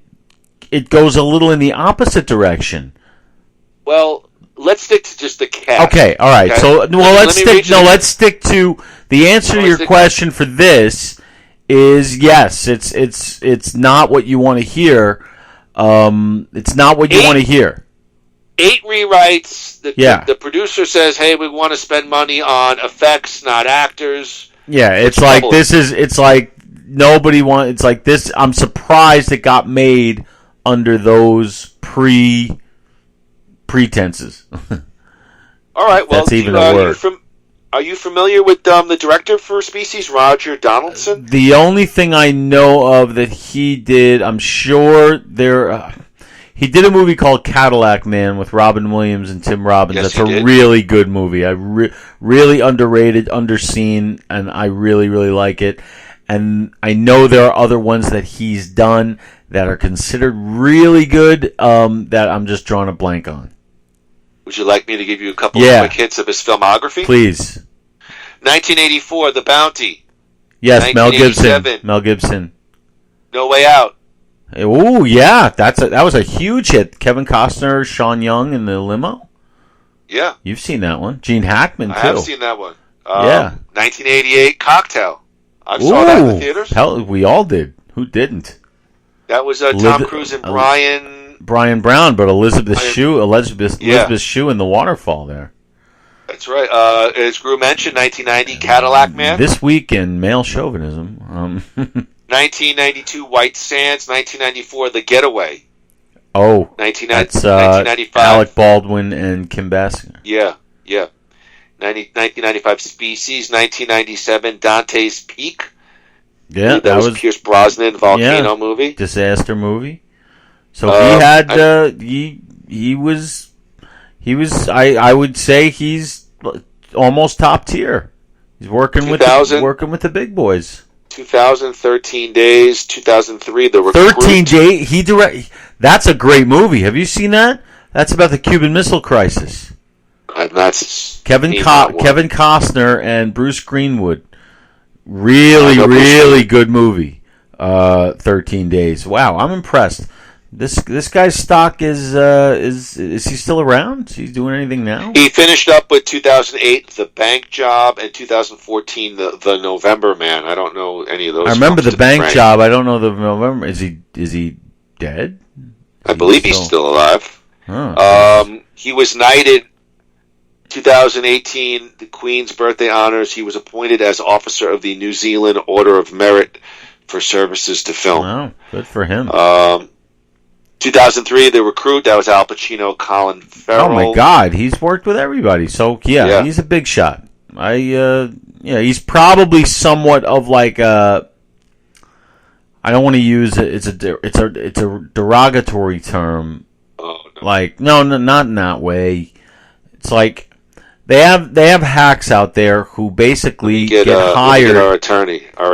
goes a little in the opposite direction. Well, let's stick to just the cast. Okay, all right. Okay? So, let's stick to the answer to your question for this is yes, it's not what you want to hear. It's not what you want to hear. 8 rewrites. The producer says, "Hey, we want to spend money on effects, not actors." Yeah, it's like it's like nobody wants. It's like this. I'm surprised it got made under those pretenses. All right. Well, that's even a word. Are you familiar with the director for Species, Roger Donaldson? The only thing I know of that he did, I'm sure he did a movie called Cadillac Man with Robin Williams and Tim Robbins. Yes, that's a really good movie. Really underrated, underseen, and I really, really like it. And I know there are other ones that he's done that are considered really good that I'm just drawing a blank on. Would you like me to give you a couple of quick hits of his filmography? Please. 1984, The Bounty. Yes, Mel Gibson. No Way Out. Oh yeah, that was a huge hit. Kevin Costner, Sean Young in the limo. Yeah, you've seen that one. Gene Hackman too. I have seen that one. 1988, Cocktail. I saw that in the theaters. Hell, we all did. Who didn't? That was Tom Cruise and Brian Brown, but Elizabeth Shue in the waterfall there. That's right. As Gru mentioned, 1990, Cadillac Man. This week in male chauvinism. 1992, White Sands. 1994, The Getaway. Oh, 1995. Alec Baldwin and Kim Basinger. Yeah. 1995, Species. 1997, Dante's Peak. Yeah, that was Pierce Brosnan volcano movie. Disaster movie. So he had he was I would say he's almost top tier. He's working with the big boys. 2013 Days, 2003 The Recruit. 13 Days. That's a great movie. Have you seen that? That's about the Cuban Missile Crisis. That's Kevin Costner and Bruce Greenwood. Really good movie. 13 Days. Wow, I'm impressed. This guy's stock is he still around? Is he doing anything now? He finished up with 2008 The Bank Job and 2014 the November Man. I don't know any of those. I remember The Bank Job. I don't know the November. Is he dead? I believe he's still alive. Huh. He was knighted 2018, the Queen's birthday honors. He was appointed as Officer of the New Zealand Order of Merit for services to film. Wow, good for him. 2003, The Recruit. That was Al Pacino, Colin Farrell. Oh my God, he's worked with everybody. So yeah. He's a big shot. He's probably somewhat of like a. I don't want to use it. It's a derogatory term. Oh no. Like no, not in that way. It's like they have hacks out there who basically get hired. Our attorney. No.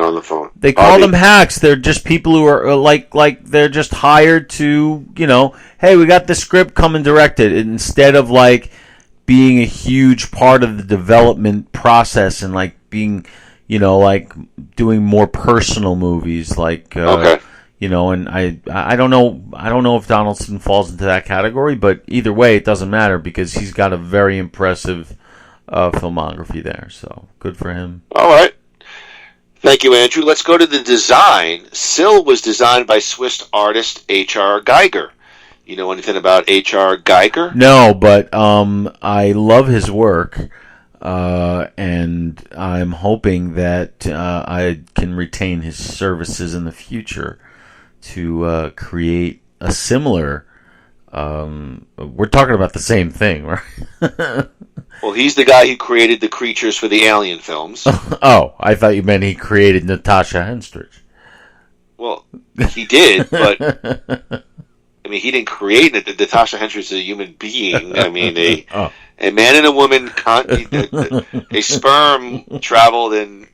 On the phone. They call them hacks. They're just people who are like they're just hired to, hey, we got the script, come and direct it, instead of like being a huge part of the development process and like being, like doing more personal movies, like okay. And I don't know if Donaldson falls into that category, but either way, it doesn't matter because he's got a very impressive filmography there. So good for him. All right. Thank you, Andrew. Let's go to the design. Syl was designed by Swiss artist H.R. Geiger. You know anything about H.R. Geiger? No, but I love his work, and I'm hoping that I can retain his services in the future to create a similar. We're talking about the same thing, right? Well, he's the guy who created the creatures for the Alien films. Oh, I thought you meant he created Natasha Henstridge. Well, he did, but I mean, he didn't create it. Natasha Henstridge is a human being. I mean, a man and a woman, a sperm traveled in.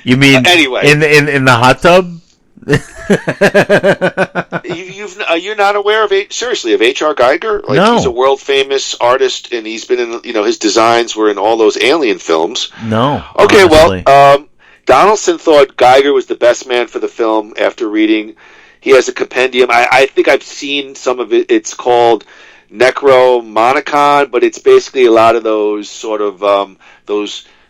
You mean anyway in the hot tub? You're not aware of H.R. Geiger? Like, no. He's a world famous artist, and he's been in. His designs were in all those Alien films. No. Okay, honestly. well, Donaldson thought Geiger was the best man for the film after reading. He has a compendium. I think I've seen some of it. It's called Necromonicon, but it's basically a lot of those sort of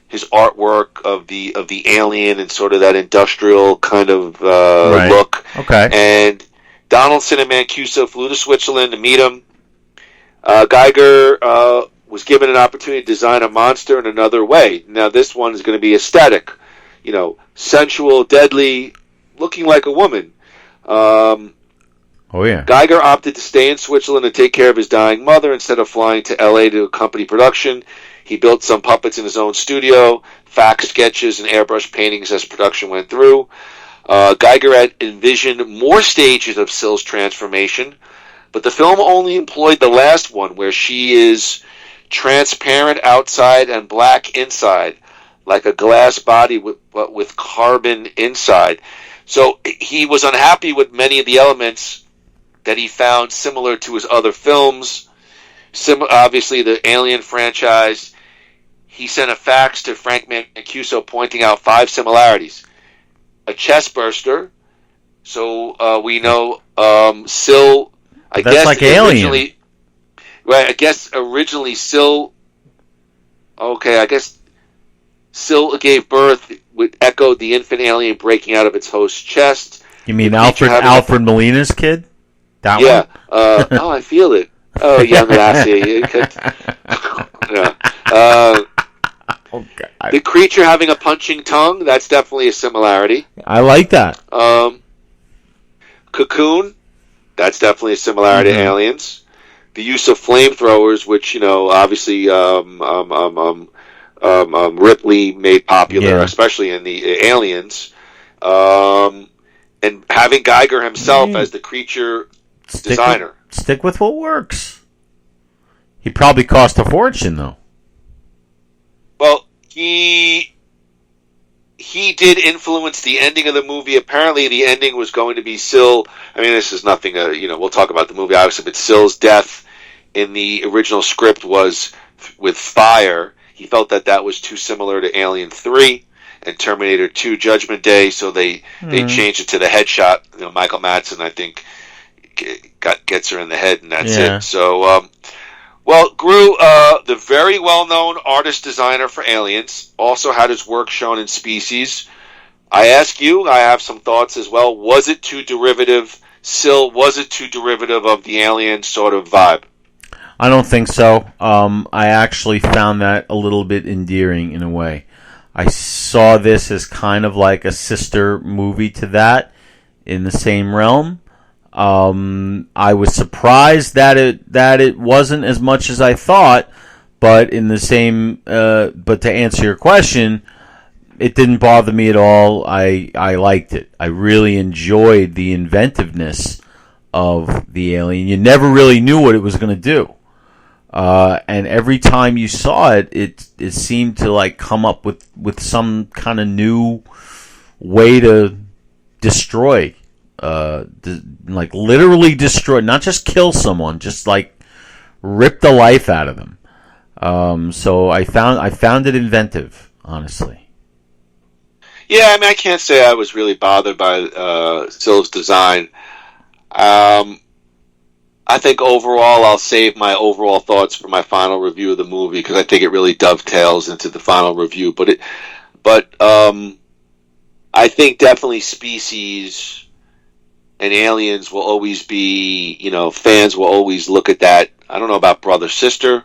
his artwork of the alien and sort of that industrial kind of right. look. Okay. And Donaldson and Mancuso flew to Switzerland to meet him. Geiger was given an opportunity to design a monster in another way. Now this one is going to be aesthetic, sensual, deadly, looking like a woman. Oh yeah. Geiger opted to stay in Switzerland and take care of his dying mother instead of flying to L.A. to accompany production. He built some puppets in his own studio, faxed sketches and airbrush paintings as production went through. Geiger had envisioned more stages of Syl's transformation, but the film only employed the last one, where she is transparent outside and black inside, like a glass body but with carbon inside. So he was unhappy with many of the elements that he found similar to his other films. Obviously, the Alien franchise. He sent a fax to Frank Mancuso pointing out 5 similarities. A chest burster. So we know Syl. That's guess like Alien. Right. I guess originally Syl. Okay. I guess Syl gave birth. Echoed the infant alien breaking out of its host's chest. You mean Alfred Molina's kid? That yeah. one? Oh, I feel it. Oh, young lassie. Yeah. Oh, God. The creature having a punching tongue, that's definitely a similarity. I like that. Cocoon, that's definitely a similarity to Aliens. The use of flamethrowers, which, obviously Ripley made popular, especially in the Aliens. And having Geiger himself as the creature designer. Stick with what works. He probably cost a fortune, though. Well, he did influence the ending of the movie. Apparently, the ending was going to be Syl. I mean, this is nothing. We'll talk about the movie obviously, but Syl's death in the original script was with fire. He felt that was too similar to Alien 3 and Terminator 2 Judgment Day, so they changed it to the headshot. Michael Madsen, I think, gets her in the head, and that's it. So, Gru, the very well-known artist-designer for Aliens, also had his work shown in Species. I ask you, I have some thoughts as well. Was it too derivative? Syl, was it too derivative of the Alien sort of vibe? I don't think so. I actually found that a little bit endearing in a way. I saw this as kind of like a sister movie to that in the same realm. I was surprised that it wasn't as much as I thought, but in the same but to answer your question, it didn't bother me at all. I liked it. I really enjoyed the inventiveness of the Alien. You never really knew what it was going to do. And every time you saw it, it seemed to like come up with some kind of new way to destroy, like literally destroy, not just kill someone, just like rip the life out of them. So I found it inventive, honestly. Yeah, I mean, I can't say I was really bothered by Syl's design. I think overall, I'll save my overall thoughts for my final review of the movie because I think it really dovetails into the final review. But I think definitely Species and Aliens will always be, fans will always look at that. I don't know about brother sister,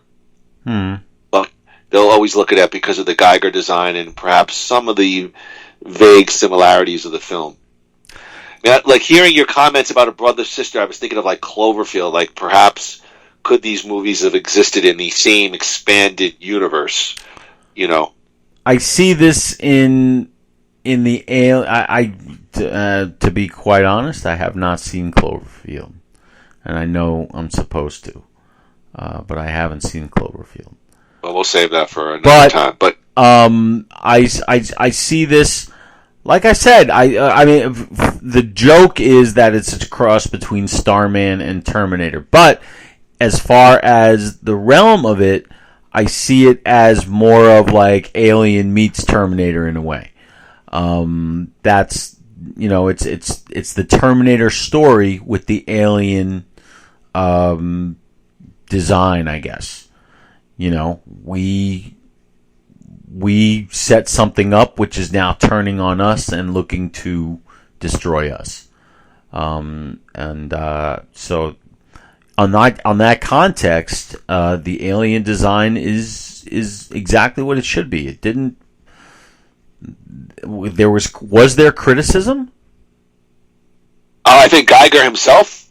but they'll always look at that because of the Geiger design and perhaps some of the vague similarities of the film. Like hearing your comments about a brother-sister, I was thinking of like Cloverfield. Like perhaps could these movies have existed in the same expanded universe? I see this in the to be quite honest, I have not seen Cloverfield, and I know I'm supposed to, but I haven't seen Cloverfield. Well, we'll save that for another time. But I see this. Like I said, I mean, the joke is that it's a cross between Starman and Terminator. But as far as the realm of it, I see it as more of like Alien meets Terminator in a way. That's it's the Terminator story with the Alien design, I guess. We set something up which is now turning on us and looking to destroy us. So on that context, the Alien design is exactly what it should be. It didn't. Was there criticism? I think Geiger himself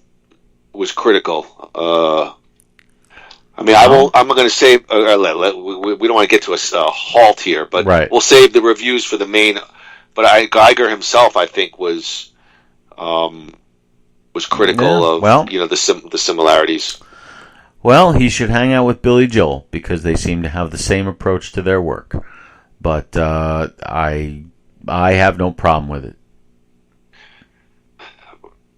was critical. I mean, I'm going to say we don't want to get to a halt here, but We'll save the reviews for the main. But Geiger himself, I think, was critical of the similarities. Well, he should hang out with Billy Joel because they seem to have the same approach to their work. But I have no problem with it.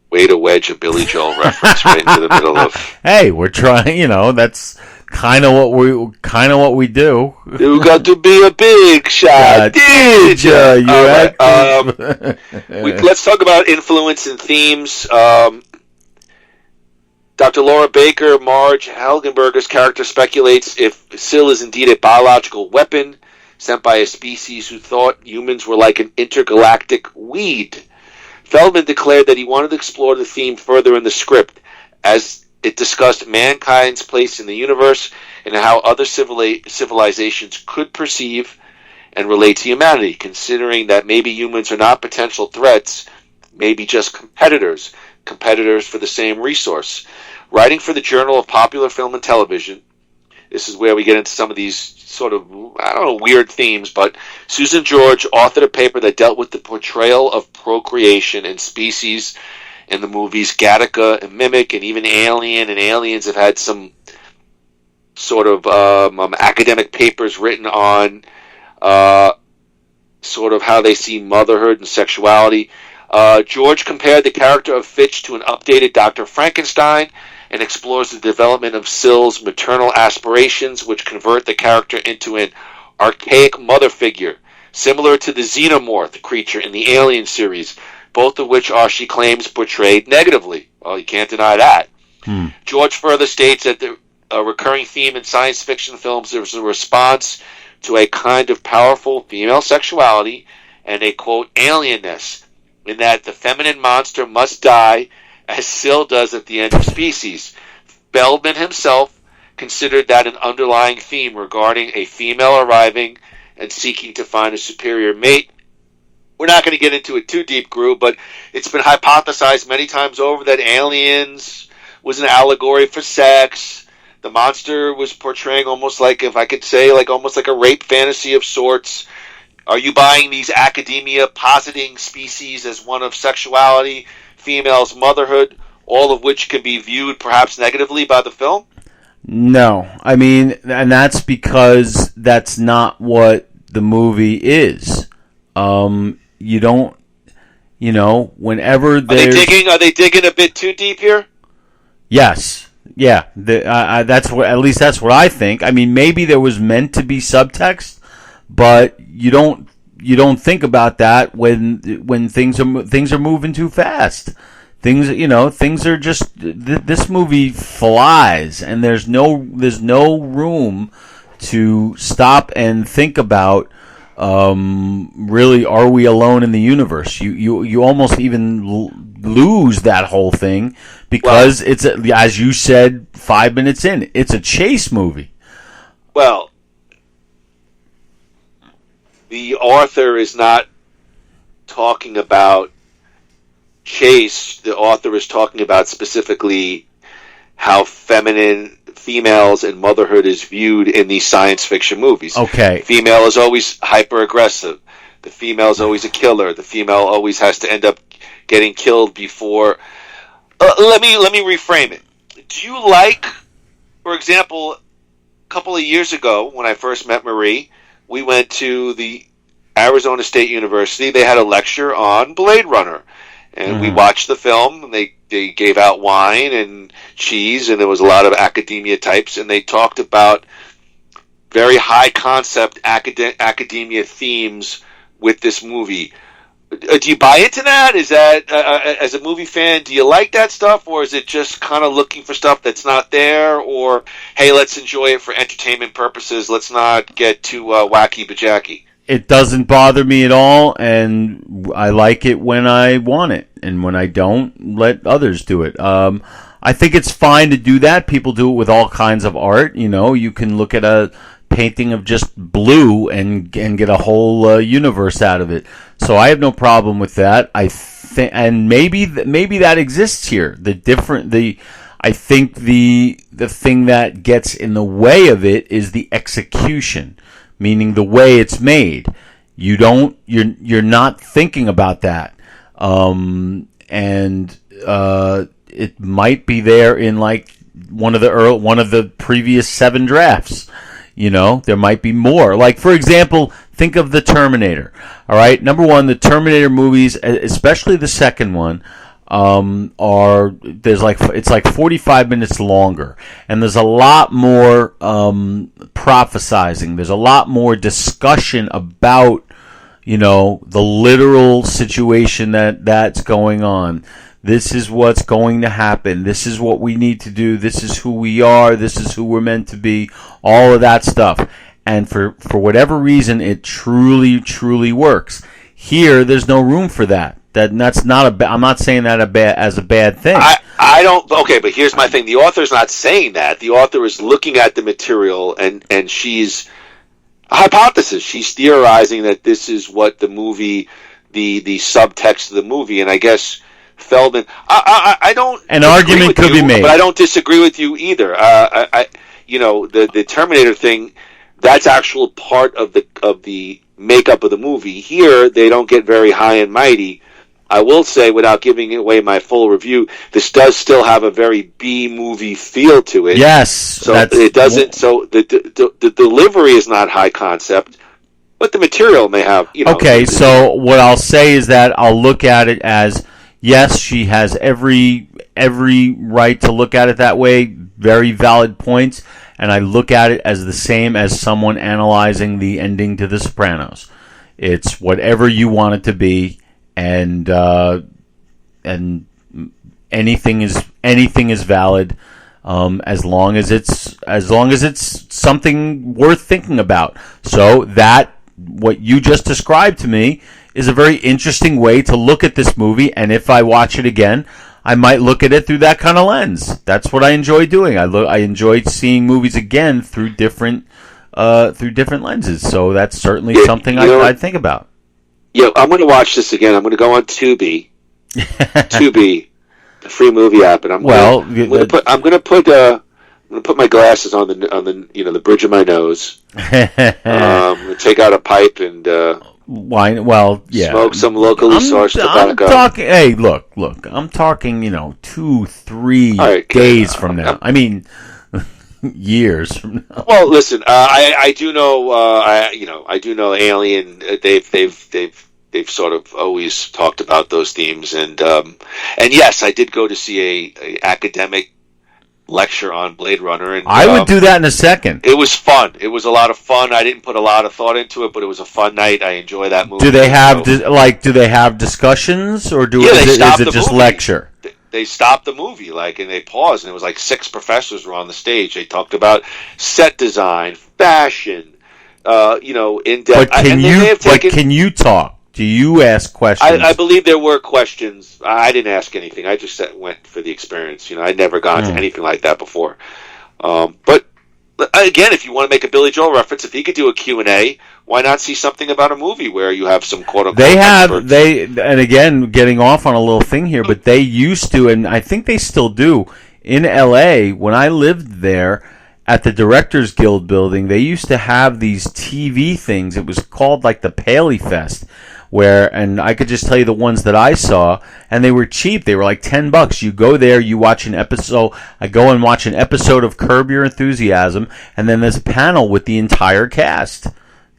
Way to wedge a Billy Joel reference right into the middle of. Hey, we're trying. That's kind of what we do. You got to be a big shot, did you? Let's talk about influence and themes. Dr. Laura Baker, Marge Helgenberger's character, speculates if Syl is indeed a biological weapon sent by a species who thought humans were like an intergalactic weed. Feldman declared that he wanted to explore the theme further in the script, as it discussed mankind's place in the universe and how other civilizations could perceive and relate to humanity, considering that maybe humans are not potential threats, maybe just competitors for the same resource. Writing for the Journal of Popular Film and Television, this is where we get into some of these sort of, weird themes, but Susan George authored a paper that dealt with the portrayal of procreation and species in the movies Gattaca and Mimic, and even Alien and Aliens have had some sort of academic papers written on sort of how they see motherhood and sexuality. George compared the character of Fitch to an updated Dr. Frankenstein and explores the development of Sill's maternal aspirations, which convert the character into an archaic mother figure, similar to the xenomorph creature in the Alien series, both of which are, she claims, portrayed negatively. Well, you can't deny that. George further states that a recurring theme in science fiction films is a response to a kind of powerful female sexuality and a, quote, alienness, in that the feminine monster must die, as Sill does at the end of Species. Feldman himself considered that an underlying theme regarding a female arriving and seeking to find a superior mate. We're not going to get into it too deep, Gru, but it's been hypothesized many times over that Aliens was an allegory for sex. The monster was portraying almost like, if I could say, like almost like a rape fantasy of sorts. Are you buying these academia positing Species as one of sexuality, females' motherhood, all of which can be viewed perhaps negatively by the film? No. I mean, and that's because that's not what the movie is. You don't, whenever there's... Are they digging a bit too deep here? Yes. Yeah. That's what, at least that's what I think. I mean, maybe there was meant to be subtext, but you don't think about that when things are moving too fast. Things are just, this movie flies, and there's no room to stop and think about, really, are we alone in the universe? You almost even lose that whole thing because it's, as you said 5 minutes in, it's a chase movie. Well, the author is not talking about chase. The author is talking about specifically how females and motherhood is viewed in these science fiction movies. Okay. Female is always hyper aggressive. The female is always a killer. The female always has to end up getting killed before. Let me reframe it. Do you like, for example, a couple of years ago when I first met Marie, we went to the Arizona State University. They had a lecture on Blade Runner. And we watched the film, and they gave out wine and cheese, and there was a lot of academia types, and they talked about very high-concept academia themes with this movie. Do you buy into that? Is that, as a movie fan, do you like that stuff, or is it just kind of looking for stuff that's not there, or, hey, let's enjoy it for entertainment purposes, let's not get too wacky-bajacky? It doesn't bother me at all, and I like it when I want it, and when I don't, let others do it. I think it's fine to do that. People do it with all kinds of art. You can look at a painting of just blue and get a whole universe out of it. So I have no problem with that. And maybe that exists here. I think the thing that gets in the way of it is the execution. Meaning the way it's made, you're not thinking about that, and it might be there in like one of the previous 7 drafts. There might be more. Like, for example, think of the Terminator. All right, number one, the Terminator movies, especially the second one, it's like 45 minutes longer, and there's a lot more prophesizing. There's a lot more discussion about the literal situation that's going on. This is what's going to happen. This is what we need to do. This is who we are. This is who we're meant to be. All of that stuff. And for whatever reason, it truly, truly works. Here, there's no room for that. That's not I'm not saying that as a bad thing. I don't. Okay, but here's my thing. The author's not saying that. The author is looking at the material, and she's a hypothesis. She's theorizing that this is what the movie, the subtext of the movie, and I guess Feldman. I don't. An argument could be made, but I don't disagree with you either. The Terminator thing. That's actual part of the makeup of the movie. Here, they don't get very high and mighty. I will say, without giving away my full review, this does still have a very B movie feel to it. Yes, so it doesn't. So the delivery is not high concept, but the material may have. Okay, so what I'll say is that I'll look at it as, yes, she has every right to look at it that way. Very valid points, and I look at it as the same as someone analyzing the ending to The Sopranos. It's whatever you want it to be. And anything is valid as long as it's something worth thinking about. So that what you just described to me is a very interesting way to look at this movie. And if I watch it again, I might look at it through that kind of lens. That's what I enjoy doing. I enjoy seeing movies again through different lenses. So that's certainly something I'd think about. Yeah, I'm going to watch this again. I'm going to go on Tubi, the free movie app, and I'm going to put my glasses on the bridge of my nose. Take out a pipe and wine. Well, yeah, smoke some locally sourced tobacco. Hey, look. I'm talking. 2-3 days from now. I mean. Years from now. Well, listen, I do know, I do know Alien. They've sort of always talked about those themes, and yes, I did go to see a academic lecture on Blade Runner, and I would do that in a second. It was fun. It was a lot of fun. I didn't put a lot of thought into it, but it was a fun night. I enjoy that movie. Do they have do they have discussions, or is it just lecture? They stopped the movie, and they paused, and it was like 6 professors were on the stage. They talked about set design, fashion, in depth. But can you talk? Do you ask questions? I believe there were questions. I didn't ask anything. I just went for the experience. I'd never gone to anything like that before. But again, if you want to make a Billy Joel reference, if he could do a Q&A, why not see something about a movie where you have some quote-unquote experts? And again, getting off on a little thing here, but they used to, and I think they still do, in L.A., when I lived there, at the Directors Guild building, they used to have these TV things. It was called the Paley Fest, and I could just tell you the ones that I saw, and they were cheap. They were like $10. You go there, you watch an episode. I go and watch an episode of Curb Your Enthusiasm, and then there's a panel with the entire cast.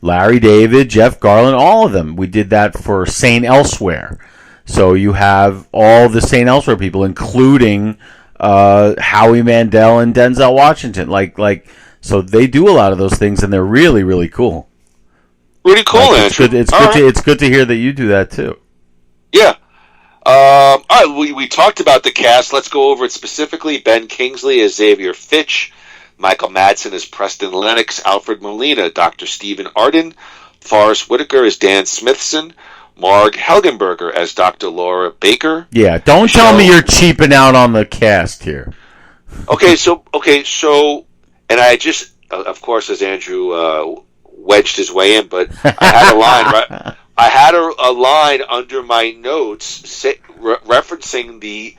Larry David, Jeff Garlin, all of them. We did that for St. Elsewhere. So you have all the St. Elsewhere people, including Howie Mandel and Denzel Washington. So they do a lot of those things, and they're really, really cool. Really cool, Andrew. It's good to hear that you do that too. Yeah. All right, we talked about the cast. Let's go over it specifically. Ben Kingsley as Xavier Fitch. Michael Madsen as Preston Lennox. Alfred Molina, Dr. Stephen Arden. Forrest Whitaker as Dan Smithson. Marg Helgenberger as Dr. Laura Baker. Yeah, don't tell me you're cheaping out on the cast here. Okay, so, and I just, of course, as Andrew wedged his way in, but I had a line, right? I had a line under my notes referencing the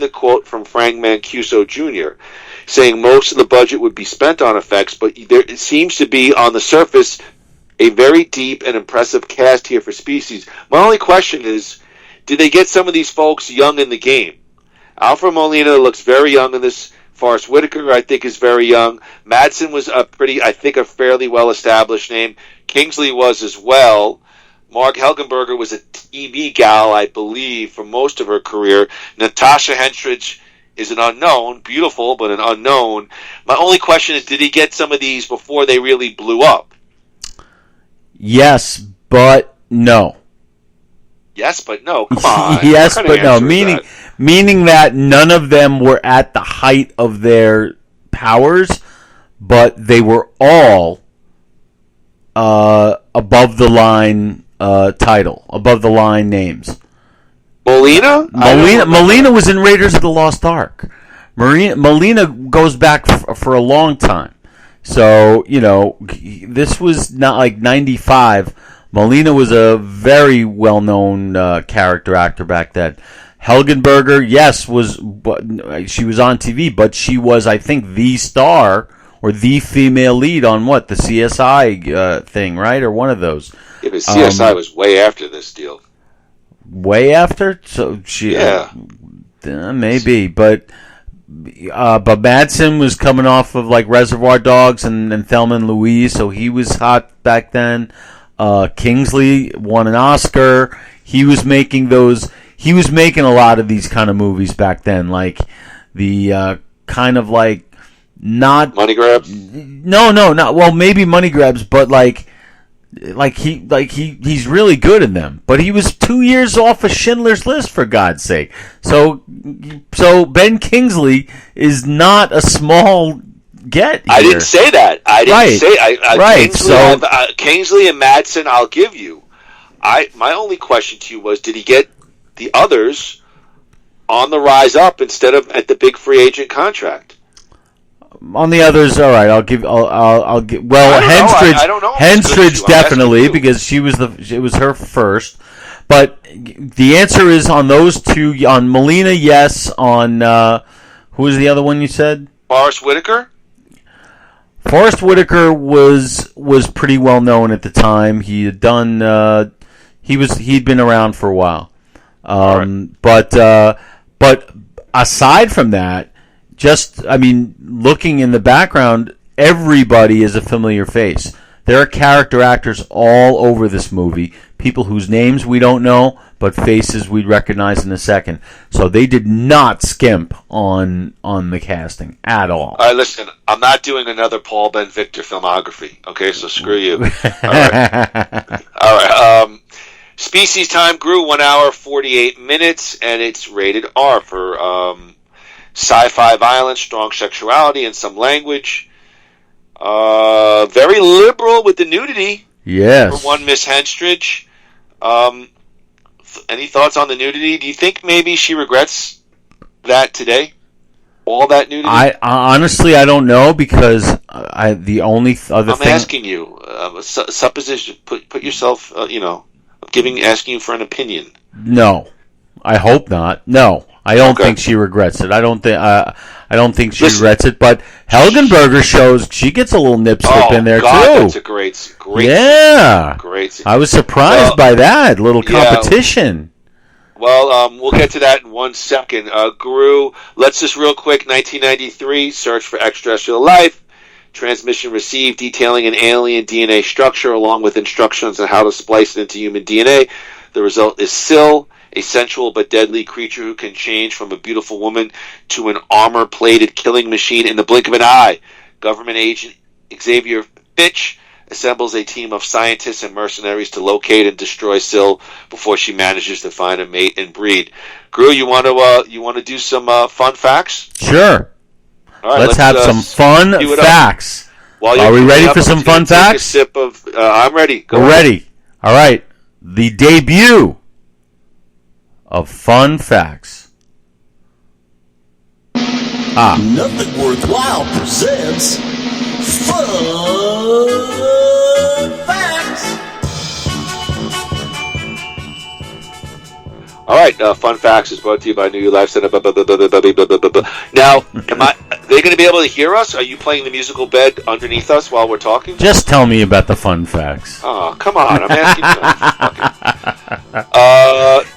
quote from Frank Mancuso Jr., saying most of the budget would be spent on effects, but it seems to be, on the surface, a very deep and impressive cast here for Species. My only question is, did they get some of these folks young in the game? Alfred Molina looks very young in this. Forrest Whitaker, I think, is very young. Madsen was a fairly well-established name. Kingsley was as well. Marg Helgenberger was a TV gal, I believe, for most of her career. Natasha Henstridge is an unknown, beautiful, but an unknown. My only question is, did he get some of these before they really blew up? Yes, but no. Yes, but no. Come on. Yes, but no. Meaning that none of them were at the height of their powers, but they were all above the line title, above the line names. Molina was in Raiders of the Lost Ark. Molina goes back for a long time. So, this was not like 95. Molina was a very well-known character actor back then. Helgenberger, yes, she was on TV, but she was, I think, the star or the female lead on the CSI thing, right? Or one of those. Yeah, but CSI was way after this deal. way after. So she, maybe, but Madsen was coming off of like Reservoir Dogs and Thelma and Louise, so he was hot back then. Kingsley won an Oscar. He was making those. He was making a lot of these kind of movies back then, like the kind of like not money grabs. No, not well, maybe money grabs, but he's really good in them. But he was 2 years off of Schindler's List, for God's sake. So Ben Kingsley is not a small get here. I didn't say that. I didn't say right. Kingsley and Madsen, I'll give you. My only question to you was, did he get the others on the rise up instead of at the big free agent contract? On the others, all right. I'll give. Well, Henstridge. I don't know. Henstridge definitely, because it was her first. But the answer is on those two. On Melina, yes. On who was the other one you said? Forrest Whitaker. Forrest Whitaker was pretty well known at the time. He had done. He'd been around for a while. But aside from that, looking in the background, everybody is a familiar face. There are character actors all over this movie, people whose names we don't know, but faces we'd recognize in a second. So they did not skimp on the casting at all. All right, listen, I'm not doing another Paul Ben Victor filmography, okay, so screw you. All right. Species time grew 1 hour 48 minutes, and it's rated R for sci-fi violence, strong sexuality, and some language. Very liberal with the nudity. Yes. For one Miss Henstridge. Any thoughts on the nudity? Do you think maybe she regrets that today? All that nudity? Honestly, I don't know, because the only other thing... I'm asking you. Supposition. Put yourself, asking you for an opinion. No. I hope not. No. I don't think she regrets it. I don't think she regrets it. But Helgenberger shows she gets a little nip slip in there too. That's a great. Yeah, great. I was surprised by that little competition. Well, we'll get to that in 1 second. Guru, let's just real quick. 1993, search for extraterrestrial life. Transmission received detailing an alien DNA structure along with instructions on how to splice it into human DNA. The result is Syl, a sensual but deadly creature who can change from a beautiful woman to an armor-plated killing machine in the blink of an eye. Government agent Xavier Fitch assembles a team of scientists and mercenaries to locate and destroy Syl before she manages to find a mate and breed. Gru, you want to do some fun facts? Sure. All right, let's have some fun facts. Are we ready for some fun facts? Take a sip of. I'm ready. We're ready. All right. The debut of fun facts. Nothing Worthwhile presents Fun Facts. All right, Fun Facts is brought to you by New Year Life Center. Now, are they going to be able to hear us? Are you playing the musical bed underneath us while we're talking? Just tell me about the fun facts. Oh, come on. I'm asking you.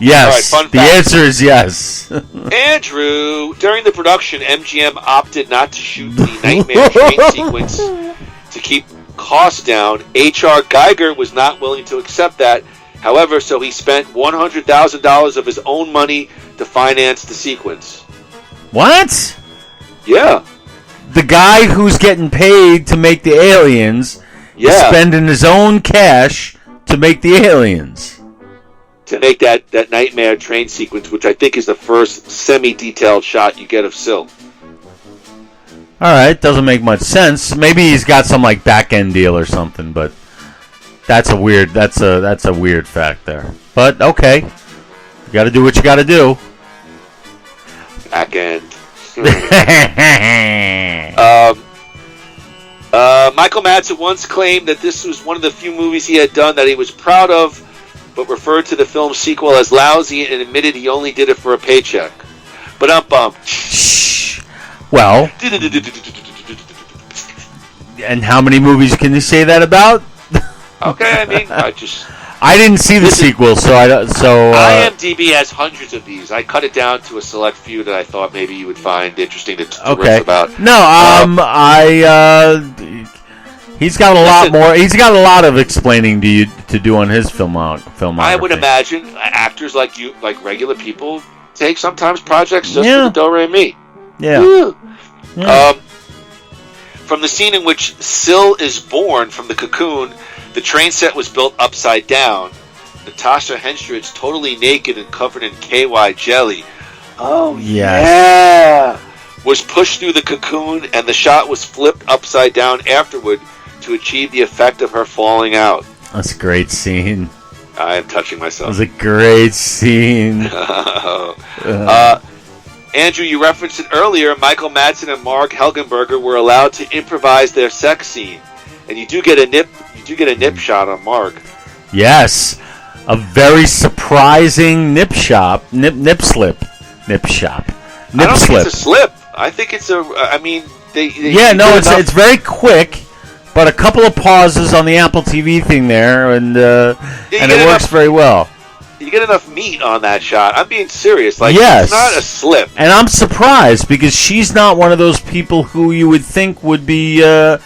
Yes. All right, the answer is yes. Andrew, during the production, MGM opted not to shoot the Nightmare train sequence to keep costs down. H.R. Geiger was not willing to accept that. However, so he spent $100,000 of his own money to finance the sequence. What? Yeah. The guy who's getting paid to make the aliens is spending his own cash to make the aliens. To make that nightmare train sequence, which I think is the first semi-detailed shot you get of Syl. All right, doesn't make much sense. Maybe he's got some like back-end deal or something, but that's a weird fact there. But okay, you got to do what you got to do. Back end. Michael Madsen once claimed that this was one of the few movies he had done that he was proud of, but referred to the film's sequel as lousy and admitted he only did it for a paycheck. But well, and how many movies can you say that about? Okay, I mean, I didn't see the sequel, so IMDb has hundreds of these. I cut it down to a select few that I thought maybe you would find interesting to riff about. No, he's got a lot more. He's got a lot of explaining to do on his filmography. I would imagine actors like you, like regular people, take sometimes projects just for the do-re-mi. Yeah. From the scene in which Syl is born from the cocoon, the train set was built upside down. Natasha Henstridge, totally naked and covered in KY jelly. Oh, yeah. Was pushed through the cocoon, and the shot was flipped upside down afterward to achieve the effect of her falling out. That's a great scene. I am touching myself. That was a great scene. Andrew, you referenced it earlier. Michael Madsen and Marg Helgenberger were allowed to improvise their sex scene, and you do get a nip shot on Marg. Yes, a very surprising nip slip. I don't think it's a slip. I think it's a. I mean, it's very quick, but a couple of pauses on the Apple TV thing there, and it works very well. You get enough meat on that shot. I'm being serious. Yes. It's not a slip. And I'm surprised because she's not one of those people who you would think would be. But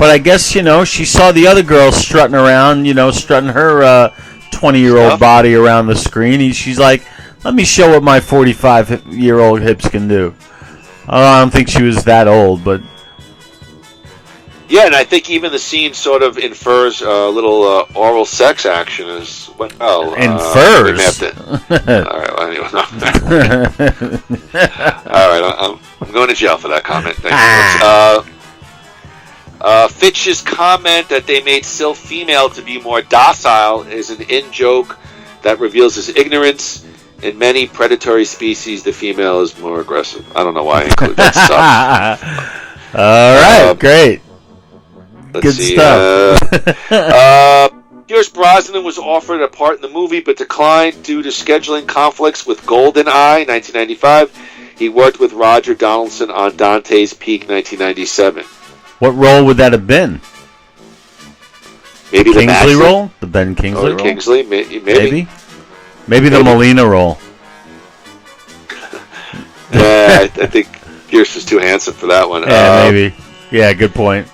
I guess she saw the other girl strutting around, strutting her 20-year-old body around the screen. She's like, let me show what my 45-year-old hips can do. I don't think she was that old, but. Yeah, and I think even the scene sort of infers a little oral sex action as well. Infers? All right, well, anyway. All right, I'm going to jail for that comment. Thank you. Fitch's comment that they made Syl female to be more docile is an in-joke that reveals his ignorance. In many predatory species, the female is more aggressive. I don't know why I include that stuff. All right, great. Let's see. Pierce Brosnan was offered a part in the movie but declined due to scheduling conflicts with GoldenEye 1995. He worked with Roger Donaldson on Dante's Peak 1997. What role would that have been? Maybe the Kingsley role? The Ben Kingsley role? Kingsley, maybe. Maybe the Molina role. Yeah, I think Pierce was too handsome for that one. Yeah, maybe. Yeah, good point.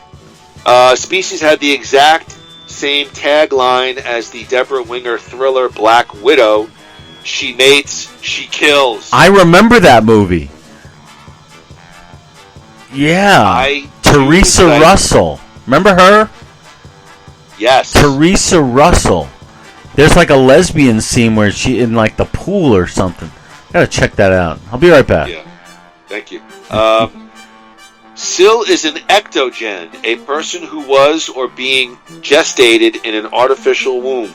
Species had the exact same tagline as the Deborah Winger thriller Black Widow. She mates, she kills. I remember that movie. Yeah. Teresa Russell. Remember her? Yes. Teresa Russell. There's like a lesbian scene where she in like the pool or something. Gotta check that out. I'll be right back. Yeah. Thank you. Syl is an ectogen, a person who was or being gestated in an artificial womb.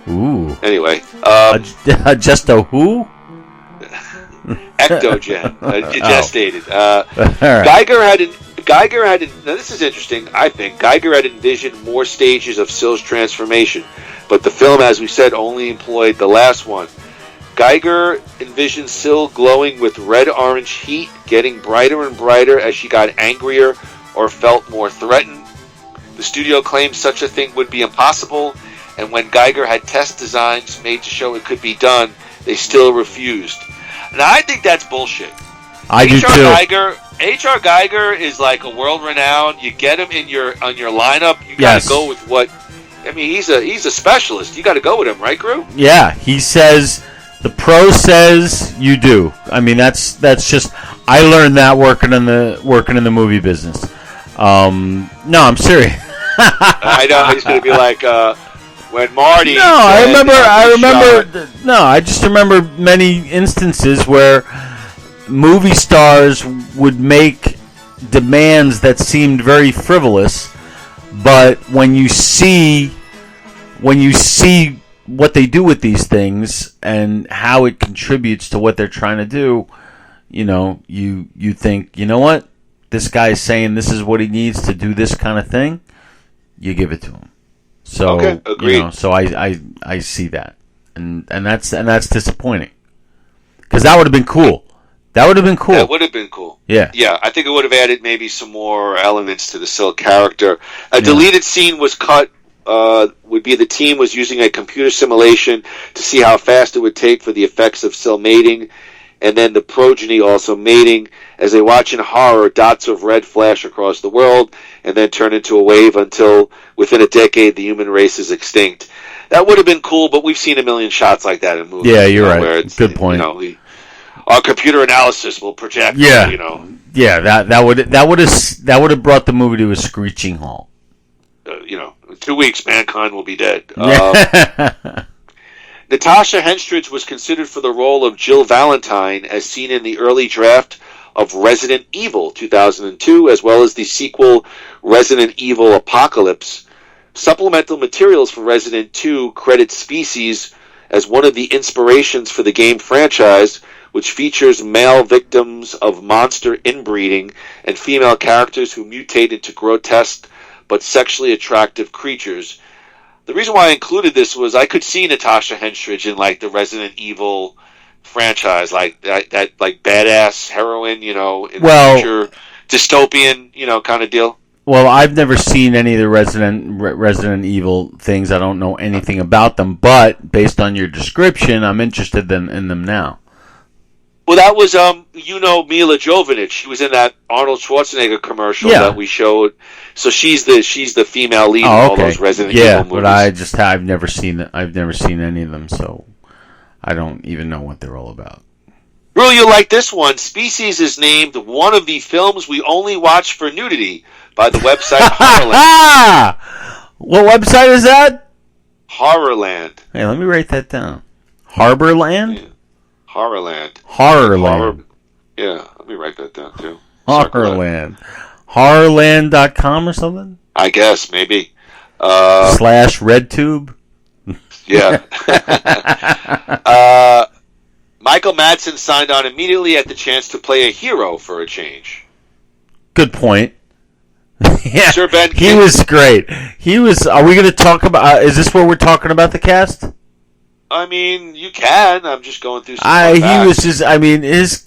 Ooh. Anyway. Just a who? Ectogen. Gestated. Right. Geiger had. Now this is interesting, I think. Geiger had envisioned more stages of Syl's transformation, but the film, as we said, only employed the last one. Geiger envisioned Syl glowing with red-orange heat, getting brighter and brighter as she got angrier or felt more threatened. The studio claimed such a thing would be impossible, and when Geiger had test designs made to show it could be done, they still refused. Now, I think that's bullshit. I do too. H.R. Geiger is like a world-renowned. You get him on your lineup, you got to go with what... I mean, he's a specialist. You got to go with him, right, Gru? Yeah, he says... The pro says you do. I mean, that's just. I learned that working in the movie business. No, I'm serious. I know he's going to be like when Marty. No, I remember. No, I just remember many instances where movie stars would make demands that seemed very frivolous, but when you see what they do with these things and how it contributes to what they're trying to do, you think, you know what? This guy's saying this is what he needs to do this kind of thing. You give it to him. So, okay, agreed. So I see that, and that's disappointing because that would have been cool. That would have been cool. That would have been cool. Yeah. Yeah, I think it would have added maybe some more elements to the Syl character. A deleted scene was cut would be the team was using a computer simulation to see how fast it would take for the effects of cell mating, and then the progeny also mating. As they watch in horror, dots of red flash across the world and then turn into a wave until within a decade the human race is extinct. That would have been cool, but we've seen a million shots like that in movies. Yeah, you're right. Where it's, good point. Our computer analysis will project. Yeah, that would have brought the movie to a screeching halt. In 2 weeks, mankind will be dead. Natasha Henstridge was considered for the role of Jill Valentine, as seen in the early draft of Resident Evil 2002, as well as the sequel Resident Evil Apocalypse. Supplemental materials for Resident 2 credit Species as one of the inspirations for the game franchise, which features male victims of monster inbreeding and female characters who mutate into grotesque but sexually attractive creatures. The reason why I included this was I could see Natasha Henstridge in like the Resident Evil franchise, like that like badass heroine, in the future dystopian, kind of deal. Well, I've never seen any of the Resident Evil things. I don't know anything about them, but based on your description, I'm interested in them now. Well, that was Mila Jovovich. She was in that Arnold Schwarzenegger commercial that we showed. So she's the female lead in all those Resident Evil movies. But I've never seen any of them, so I don't even know what they're all about. Really, you'll like this one. Species is named one of the films we only watch for nudity by the website Horrorland. What website is that? Horrorland. Hey, let me write that down. Harborland? Yeah. Horrorland. Yeah, let me write that down too. Horrorland. Horrorland.com or something? I guess, maybe. /RedTube? Yeah. Michael Madsen signed on immediately at the chance to play a hero for a change. Good point. Yeah, Sir Ben he was great. Are we going to talk about... is this where we're talking about the cast? I mean, you can. I'm just going through some his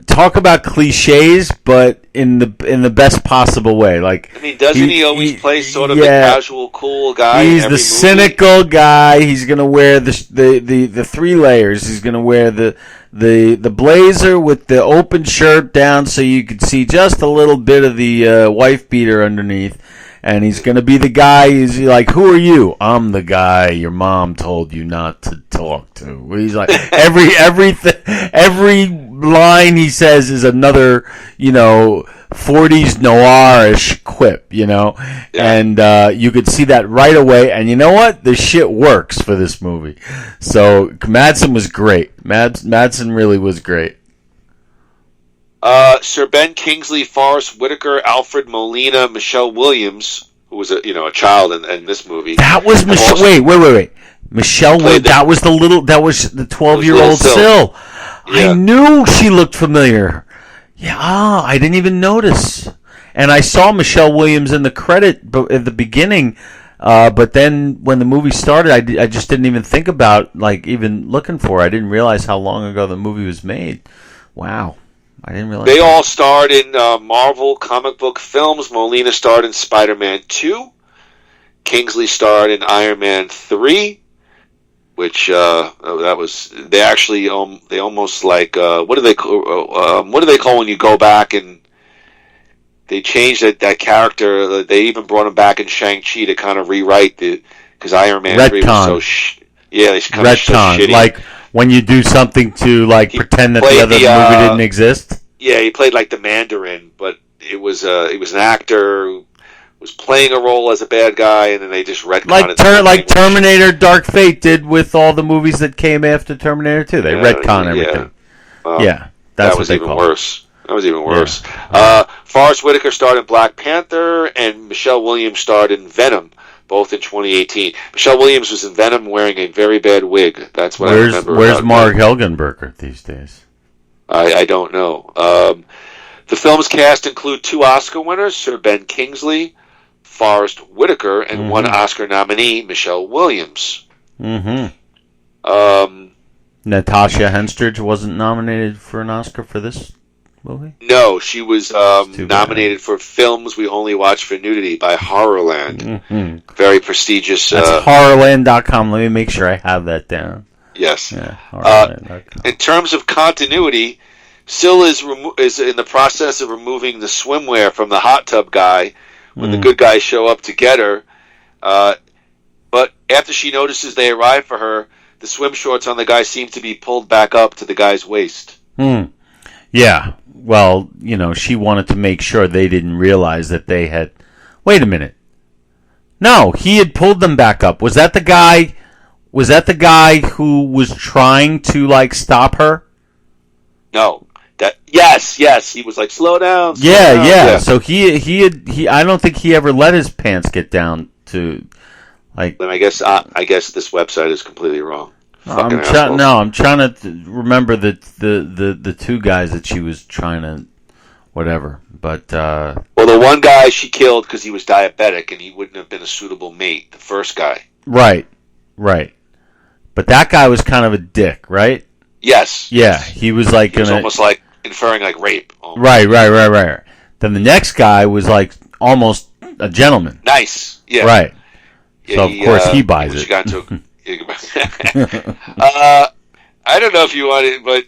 talk about cliches, but in the best possible way. Like, I mean, doesn't he always play sort of the casual, cool guy? He's in every the movie? cynical guy. He's gonna wear the 3 layers. He's gonna wear the blazer with the open shirt down, so you can see just a little bit of the wife beater underneath. And he's going to be the guy, he's like, who are you? I'm the guy your mom told you not to talk to. He's like, every line he says is another, 40s noirish quip, Yeah. And you could see that right away. And you know what? The shit works for this movie. So Madsen was great. Madsen really was great. Sir Ben Kingsley, Forrest Whitaker, Alfred Molina, Michelle Williams, who was a child in this movie. That was Michelle. Wait. Michelle Williams. That was the 12-year-old Syl. Yeah. I knew she looked familiar. Yeah, I didn't even notice. And I saw Michelle Williams in the credit at the beginning, but then when the movie started, I just didn't even think about even looking for her. I didn't realize how long ago the movie was made. Wow. I didn't realize they all starred in Marvel comic book films. Molina starred in Spider-Man 2. Kingsley starred in Iron Man 3, which that was they actually they almost like what do they call when you go back and they changed that character? They even brought him back in Shang-Chi to kind of rewrite because Iron Man 3 was so they kind of so shitty. Like when you do something to pretend that the other movie didn't exist. Yeah, he played like the Mandarin, but it was an actor who was playing a role as a bad guy, and then they just retconned it. Like Terminator Dark Fate did with all the movies that came after Terminator 2. They retcon everything. That was even worse. That was even worse. Forrest Whitaker starred in Black Panther, and Michelle Williams starred in Venom, both in 2018. Michelle Williams was in Venom wearing a very bad wig. That's what I remember. Where's Mark Helgenberger these days? I don't know. The film's cast include 2 Oscar winners, Sir Ben Kingsley, Forrest Whitaker, and 1 Oscar nominee, Michelle Williams. Mm-hmm. Natasha Henstridge wasn't nominated for an Oscar for this movie? No, she was nominated for Films We Only Watch for Nudity by Horrorland. Mm-hmm. Very prestigious. That's horrorland.com. Let me make sure I have that down. Yes. Yeah, horrorland.com. In terms of continuity, Syl is in the process of removing the swimwear from the hot tub guy when the good guys show up to get her. But after she notices they arrive for her, the swim shorts on the guy seem to be pulled back up to the guy's waist. Yeah. Well, she wanted to make sure they didn't realize that they had... Wait a minute. No, he had pulled them back up. Was that the guy... Was that the guy who was trying to, stop her? No. Yes, he was like, slow down. Yeah. So he I don't think he ever let his pants get down to, Then I guess this website is completely wrong. I'm trying to remember the two guys that she was trying to, whatever. But well, the one guy she killed because he was diabetic and he wouldn't have been a suitable mate. The first guy. Right. But that guy was kind of a dick, right? Yes. Yeah, he was like he was almost like inferring like rape. Almost. Right. Then the next guy was like almost a gentleman. Nice. Yeah. Right. Yeah, so of course he buys it. I don't know if you want it, but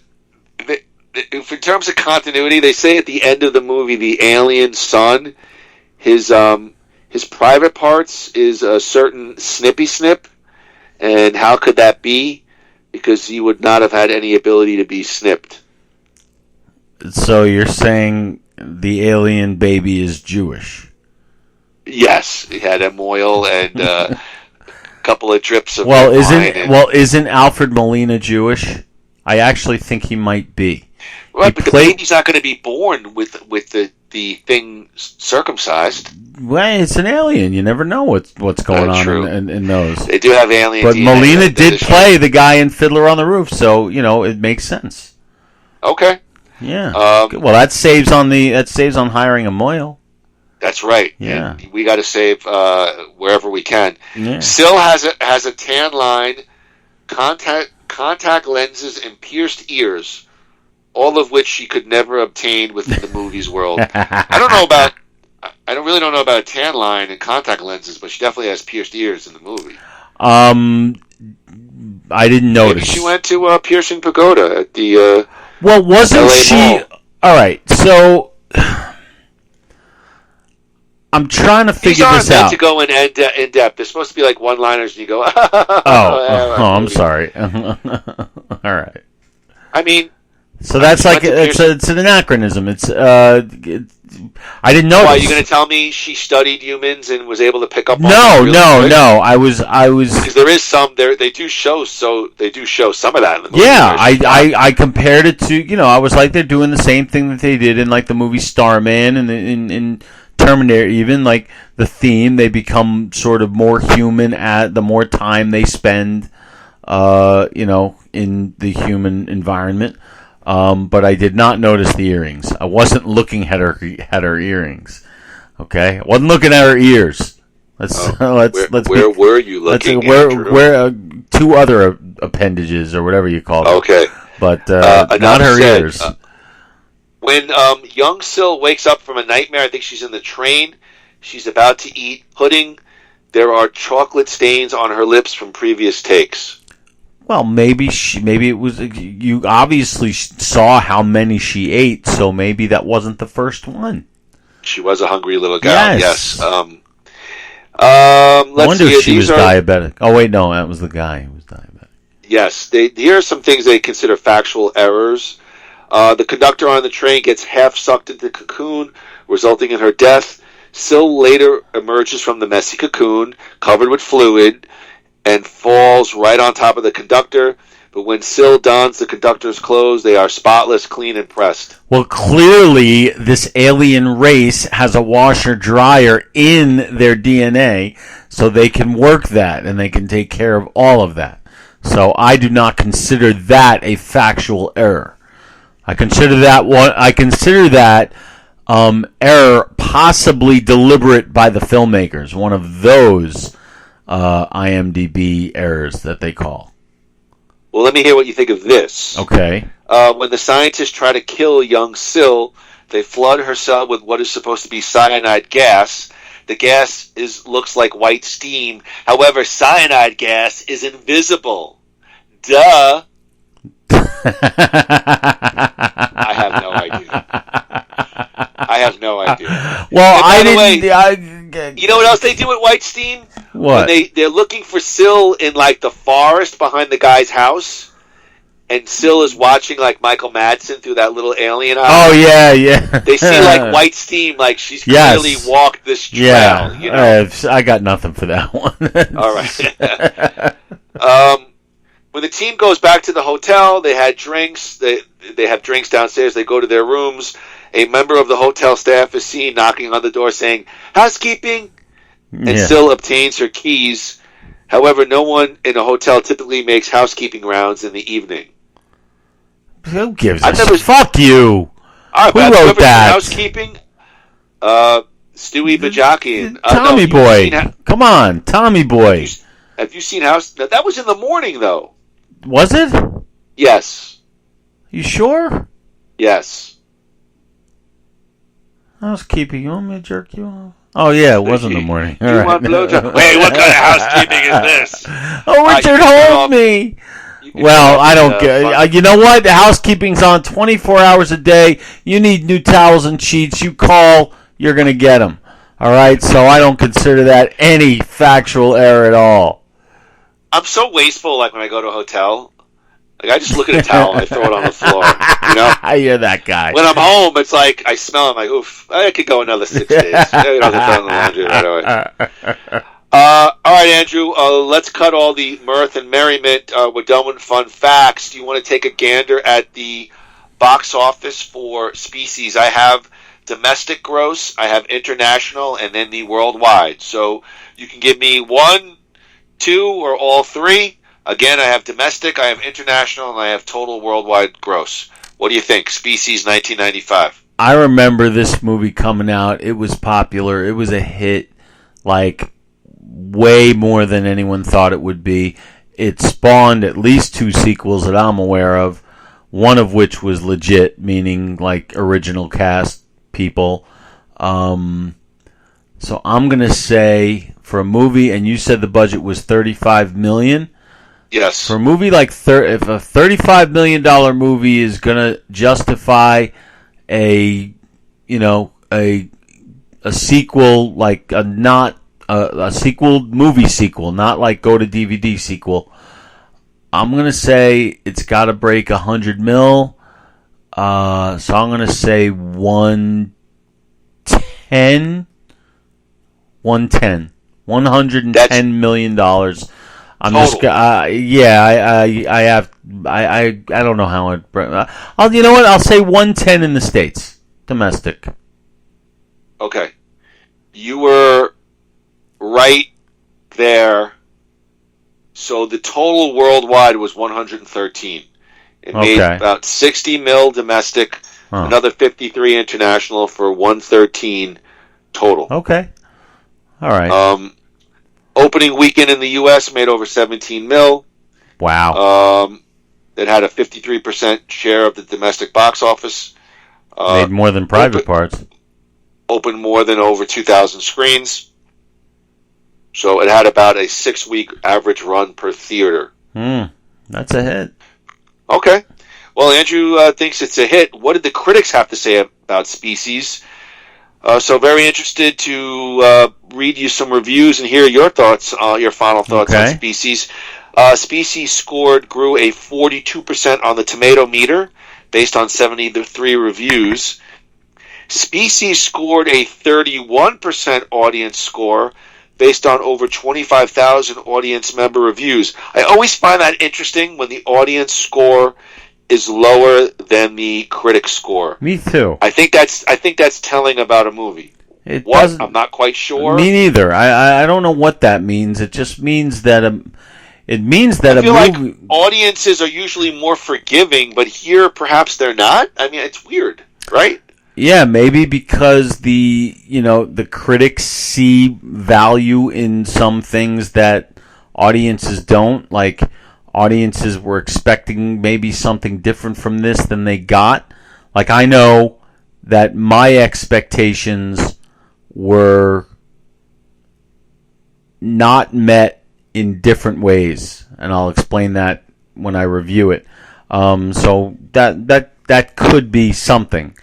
in terms of continuity, they say at the end of the movie, the alien son, his private parts is a certain snippy snip, and how could that be? Because he would not have had any ability to be snipped. So you're saying the alien baby is Jewish? Yes, he had a moil and a couple of drips of isn't Alfred Molina Jewish? I actually think he might be. Right, but the baby's not going to be born with the thing circumcised. Well, it's an alien. You never know what's going on in those. They do have alien But DNA Molina did play the guy in Fiddler on the Roof, so it makes sense. Okay. Yeah. Well, that saves on hiring a moil. That's right. Yeah. And we got to save wherever we can. Yeah. Syl has a tan line, contact lenses, and pierced ears, all of which she could never obtain within the movie's world. I really don't know about a tan line and contact lenses, but she definitely has pierced ears in the movie. I didn't notice. Maybe she went to Piercing Pagoda at the. Well, wasn't LA she? Mall. All right, so I'm trying to figure this out. These aren't meant to go in depth. They're supposed to be like one-liners, and you go. I'm sorry. All right. I mean. So that's like it's an anachronism. It's I didn't know. Why, are you going to tell me she studied humans and was able to pick up? No. I was because there is some there. They do show some of that in the movie. Yeah, I compared it to I was like they're doing the same thing that they did in like the movie Starman and in Terminator. Even like the theme, they become sort of more human at the more time they spend, in the human environment. But I did not notice the earrings. I wasn't looking at her earrings. Okay, I wasn't looking at her ears. Where were you looking? Where two other appendages or whatever you call them. Okay, but not her ears. When young Syl wakes up from a nightmare, I think she's in the train. She's about to eat pudding. There are chocolate stains on her lips from previous takes. Well, maybe it was. You obviously saw how many she ate, so maybe that wasn't the first one. She was a hungry little gal. Yes. I wonder if she was diabetic. Oh wait, no, that was the guy who was diabetic. Yes, here are some things they consider factual errors. The conductor on the train gets half sucked into the cocoon, resulting in her death. Syl later emerges from the messy cocoon, covered with fluid, and falls right on top of the conductor. But when Syl dons the conductor's clothes, they are spotless, clean, and pressed. Well, clearly, this alien race has a washer-dryer in their DNA, so they can work that, and they can take care of all of that. So I do not consider that a factual error. I consider that error possibly deliberate by the filmmakers, one of those IMDb errors that they call. Well, let me hear what you think of this. Okay. When the scientists try to kill young Syl, they flood her cell with what is supposed to be cyanide gas. The gas looks like white steam. However, cyanide gas is invisible. Duh. I have no idea. Well, I didn't. You know what else they do with white steam? What? When they're looking for Syl in like the forest behind the guy's house, and Syl is watching like Michael Madsen through that little alien eye. Oh yeah. They see like white steam, like she's clearly walked this trail. Yeah, you know? I got nothing for that one. All right. When the team goes back to the hotel, they had drinks. They have drinks downstairs. They go to their rooms. A member of the hotel staff is seen knocking on the door saying, "Housekeeping," and Syl obtains her keys. However, no one in a hotel typically makes housekeeping rounds in the evening. Who gives a shit? Fuck you. Who wrote that? Housekeeping? Stewie Bajakian. Tommy Boy. Come on, Tommy Boy. Have you seen House? That was in the morning, though. Was it? Yes. You sure? Yes. Housekeeping. You want me to jerk you off? Oh, yeah, it was in the morning. You want blowjob? Wait, what kind of housekeeping is this? Oh, Richard, hold me. Well, I don't get. You know what? The housekeeping's on 24 hours a day. You need new towels and sheets. You call, you're going to get them. All right? So I don't consider that any factual error at all. I'm so wasteful, like when I go to a hotel. Like, I just look at a towel and I throw it on the floor. You know? You're that guy. When I'm home, it's like, I smell it, I'm like, oof, I could go another 6 days. You don't have to throw in the laundry right away. All right, Andrew, let's cut all the mirth and merriment. We're done with fun facts. Do you want to take a gander at the box office for Species? I have domestic gross, I have international, and then the worldwide. So you can give me 1, 2, or all 3. Again, I have domestic, I have international, and I have total worldwide gross. What do you think? Species 1995. I remember this movie coming out. It was popular. It was a hit, like, way more than anyone thought it would be. It spawned at least 2 sequels that I'm aware of, one of which was legit, meaning, like, original cast people. So I'm going to say, for a movie, and you said the budget was $35 million. Yes. For a movie like if a $35 million movie is gonna justify a sequel, like a sequel movie sequel, not like go to DVD sequel, I'm gonna say it's got to break $100 million. So I'm gonna say 110, $110 million. I'm total. just, I don't know how it. You know what? I'll say 110 in the States, domestic. Okay, you were right there. So the total worldwide was 113. It made about 60 mil domestic, another 53 international for 113 total. Okay, all right. Opening weekend in the U.S. made over 17 mil. Wow. It had a 53% share of the domestic box office. Made more than Private Parts. Opened more than over 2,000 screens. So it had about a 6-week average run per theater. That's a hit. Okay. Well, Andrew thinks it's a hit. What did the critics have to say about Species? So very interested to read you some reviews and hear your thoughts, your final thoughts on Species. Species grew a 42% on the tomato meter based on 73 reviews. Species scored a 31% audience score based on over 25,000 audience member reviews. I always find that interesting when the audience score is lower than the critic score. Me too. I think that's telling about a movie. I'm not quite sure. Me neither. I don't know what that means. It just means that I feel like audiences are usually more forgiving, but here perhaps they're not. I mean, it's weird, right? Yeah, maybe because the critics see value in some things that audiences don't. Like, audiences were expecting maybe something different from this than they got. Like, I know that my expectations were not met in different ways, and I'll explain that when I review it. So that could be something,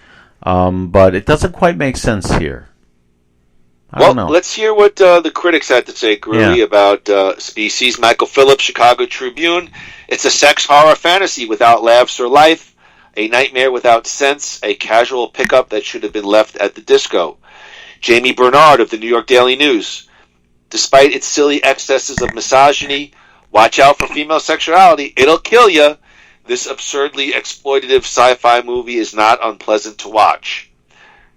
but it doesn't quite make sense here. I don't know. Let's hear what the critics had to say, Gruey, about Species. Michael Phillips, Chicago Tribune. It's a sex horror fantasy without laughs or life, a nightmare without sense, a casual pickup that should have been left at the disco. Jamie Bernard of the New York Daily News. Despite its silly excesses of misogyny, watch out for female sexuality, it'll kill you. This absurdly exploitative sci-fi movie is not unpleasant to watch.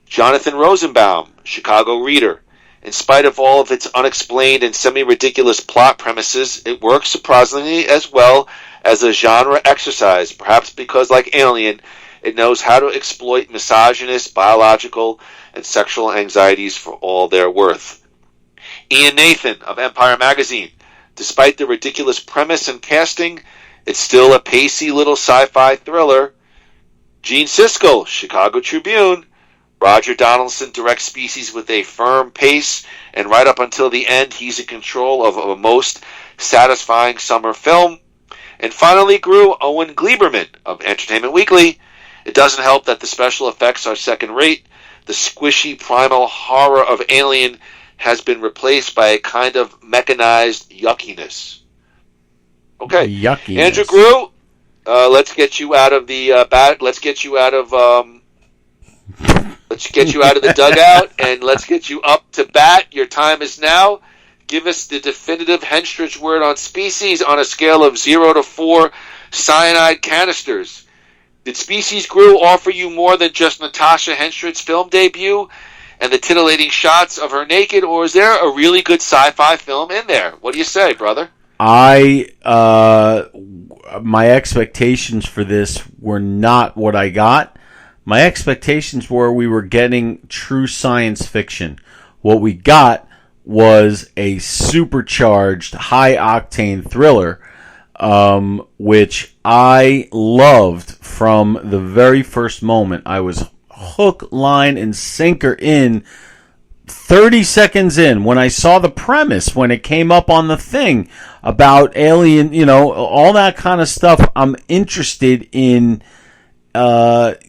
Jonathan Rosenbaum, Chicago Reader. In spite of all of its unexplained and semi-ridiculous plot premises, it works surprisingly as well as a genre exercise, perhaps because, like Alien, it knows how to exploit misogynist, biological, and sexual anxieties for all they're worth. Ian Nathan of Empire Magazine. Despite the ridiculous premise and casting, it's still a pacey little sci-fi thriller. Gene Siskel, Chicago Tribune. Roger Donaldson directs Species with a firm pace, and right up until the end, he's in control of a most satisfying summer film. And finally, Owen Gleiberman of Entertainment Weekly. It doesn't help that the special effects are second-rate. The squishy primal horror of Alien has been replaced by a kind of mechanized yuckiness. Okay, yuckiness. Andrew Grew, let's get you out of the let's get you out of the dugout, and let's get you up to bat. Your time is now. Give us the definitive Henstridge word on Species on a scale of 0 to 4 cyanide canisters. Did Species Grew offer you more than just Natasha Henstridge's film debut and the titillating shots of her naked, or is there a really good sci-fi film in there? What do you say, brother? My expectations for this were not what I got. My expectations were we were getting true science fiction. What we got was a supercharged, high-octane thriller, which I loved from the very first moment. I was hook, line, and sinker in 30 seconds in when I saw the premise, when it came up on the thing about alien, all that kind of stuff. I'm interested in that,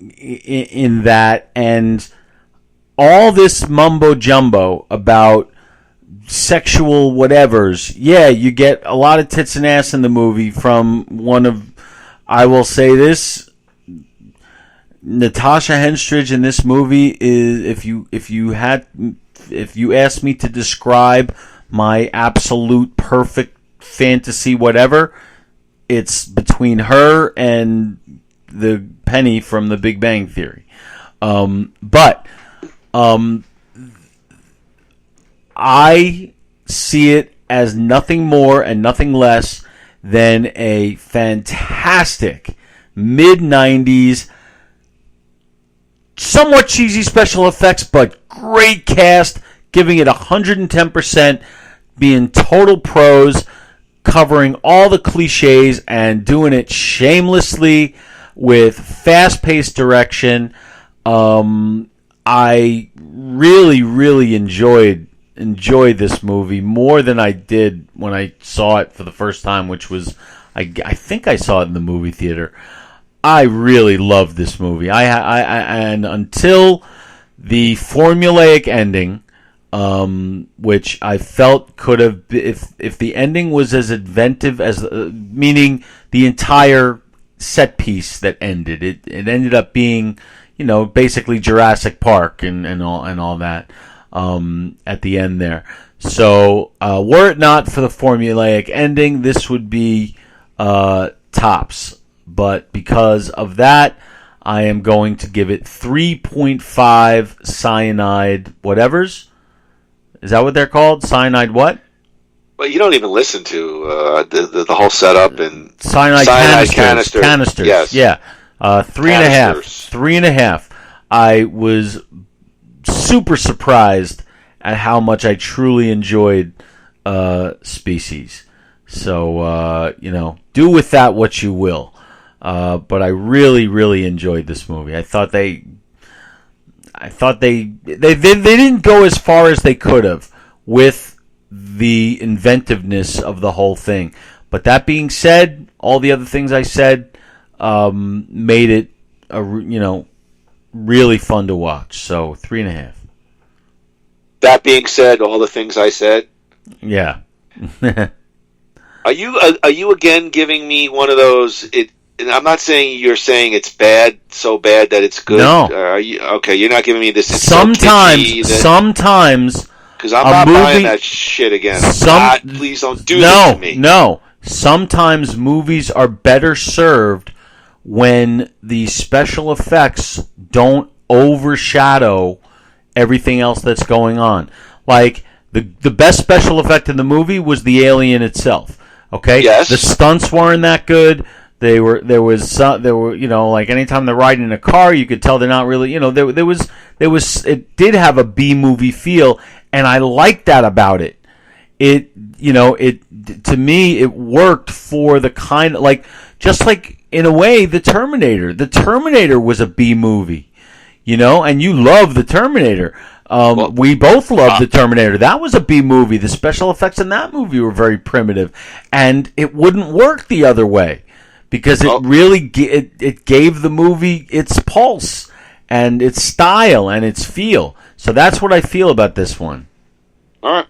and all this mumbo jumbo about sexual whatevers. Yeah, you get a lot of tits and ass in the movie from one of, I will say this, Natasha Henstridge in this movie is, if you asked me to describe my absolute perfect fantasy whatever, it's between her and the Penny from The Big Bang Theory. But I see it as nothing more and nothing less than a fantastic mid-90s, somewhat cheesy special effects, but great cast, giving it 110%, being total pros, covering all the cliches and doing it shamelessly with fast-paced direction. I really, really enjoyed this movie more than I did when I saw it for the first time, which was, I think I saw it in the movie theater. I really loved this movie. And until the formulaic ending, which I felt could have, if the ending was as inventive as, meaning the entire set piece that ended, it ended up being, basically Jurassic Park and all that at the end there. So were it not for the formulaic ending, this would be tops. But because of that, I am going to give it 3.5 cyanide whatevers. Is that what they're called? Cyanide what? Well, you don't even listen to the whole setup and cyanide canisters. Yes. Yeah. 3.5. 3.5. I was super surprised at how much I truly enjoyed Species. So, do with that what you will. But I really, really enjoyed this movie. I thought they didn't go as far as they could have with the inventiveness of the whole thing. But that being said, all the other things I said made it really fun to watch. So 3.5. That being said, all the things I said. Yeah. Are you again giving me one of those? And I'm not saying you're saying it's bad, so bad that it's good. No. You're not giving me this. Sometimes. Because I'm not buying that shit again. Please don't do this to me. No. Sometimes movies are better served when the special effects don't overshadow everything else that's going on. Like, the best special effect in the movie was the alien itself. Okay? Yes. The stunts weren't that good. There were like anytime they're riding in a car, you could tell they're not really, it did have a B movie feel, and I liked that about it. To me, it worked for the kind of, just like in a way, The Terminator. The Terminator was a B movie, and you love The Terminator. We both loved The Terminator. That was a B movie. The special effects in that movie were very primitive, and it wouldn't work the other way. Because it really it gave the movie its pulse and its style and its feel. So that's what I feel about this one. All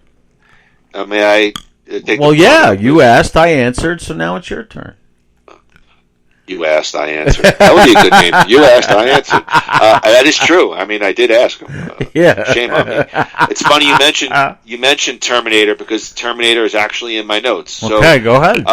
right. May I take you asked, I answered, so now it's your turn. You asked, I answered. That would be a good name. You asked, I answered. That is true. I mean, I did ask him. Shame on me. It's funny you mentioned Terminator, because Terminator is actually in my notes. So, okay, go ahead.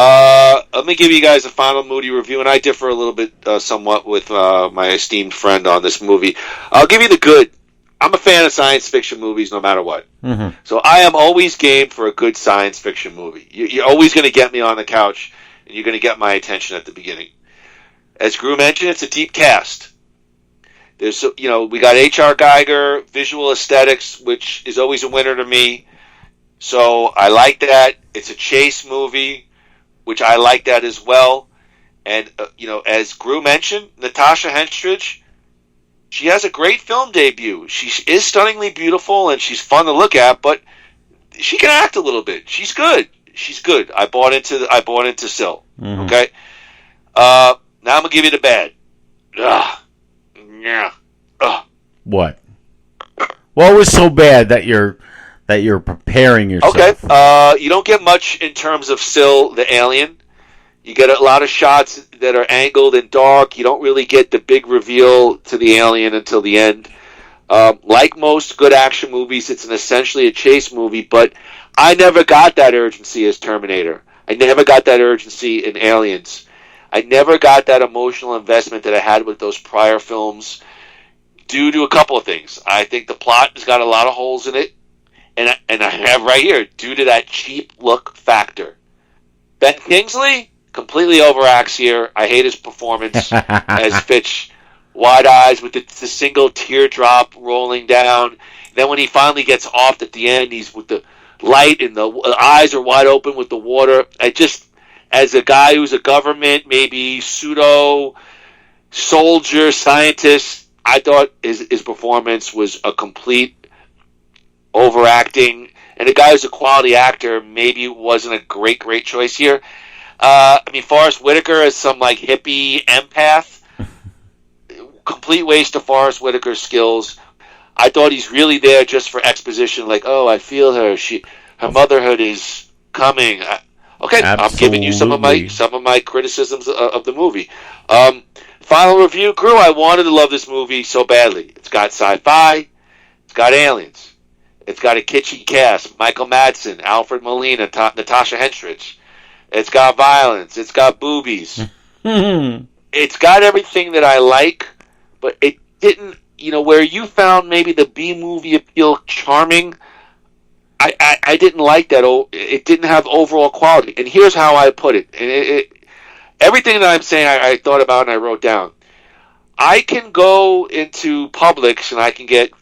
Let me give you guys a final Moody review, and I differ a little bit somewhat with my esteemed friend on this movie. I'll give you the good. I'm a fan of science fiction movies no matter what. Mm-hmm. So I am always game for a good science fiction movie. You're always going to get me on the couch, and you're going to get my attention at the beginning. As Gru mentioned, it's a deep cast. There's, we got H.R. Geiger, visual aesthetics, which is always a winner to me. So I like that. It's a chase movie, which I like that as well. And, as Gru mentioned, Natasha Henstridge, she has a great film debut. She is stunningly beautiful, and she's fun to look at, but she can act a little bit. She's good. I bought into Sil. Mm-hmm. Okay? Now I'm going to give you the bad. Ugh. Yeah. Ugh. What? What was so bad that you're preparing yourself? Okay. You don't get much in terms of Sil, the alien. You get a lot of shots that are angled and dark. You don't really get the big reveal to the alien until the end. Like most good action movies, it's essentially a chase movie, but I never got that urgency as Terminator. I never got that urgency in Aliens. I never got that emotional investment that I had with those prior films due to a couple of things. I think the plot has got a lot of holes in it, and I have right here, due to that cheap look factor. Ben Kingsley completely overacts here. I hate his performance as Fitch. Wide eyes with the single teardrop rolling down. Then when he finally gets off at the end, he's with the light and the eyes are wide open with the water. As a guy who's a government, maybe pseudo soldier, scientist, I thought his performance was a complete overacting. And a guy who's a quality actor maybe wasn't a great choice here. Forrest Whitaker is some hippie empath. Complete waste of Forrest Whitaker's skills. I thought he's really there just for exposition, I feel her. Her motherhood is coming. Okay, absolutely. I'm giving you some of my criticisms of the movie. Final review, Gru. I wanted to love this movie so badly. It's got sci-fi. It's got aliens. It's got a kitschy cast. Michael Madsen, Alfred Molina, Natasha Henstridge. It's got violence. It's got boobies. It's got everything that I like, but it didn't. Where you found maybe the B movie appeal charming, I didn't like that. It didn't have overall quality. And here's how I put it. And everything that I'm saying I thought about and I wrote down. I can go into Publix and I can get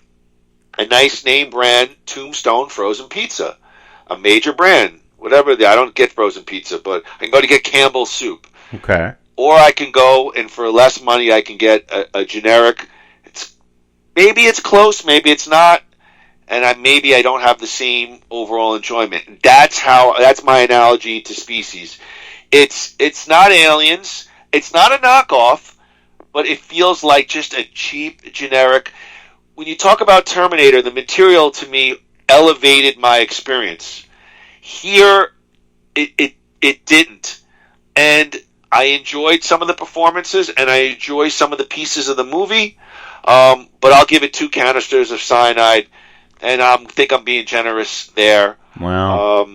a nice name brand Tombstone frozen pizza. A major brand whatever. I don't get frozen pizza, but I can go to get Campbell's soup. Okay. Or I can go, and for less money, I can get a generic. Maybe it's close, maybe it's not, and maybe I don't have the same overall enjoyment. That's my analogy to Species. It's not Aliens. It's not a knockoff, but it feels like just a cheap, generic. When you talk about Terminator, the material to me elevated my experience. Here, it didn't. And I enjoyed some of the performances, and I enjoyed some of the pieces of the movie, but I'll give it 2 canisters of cyanide, and I think I'm being generous there. Wow.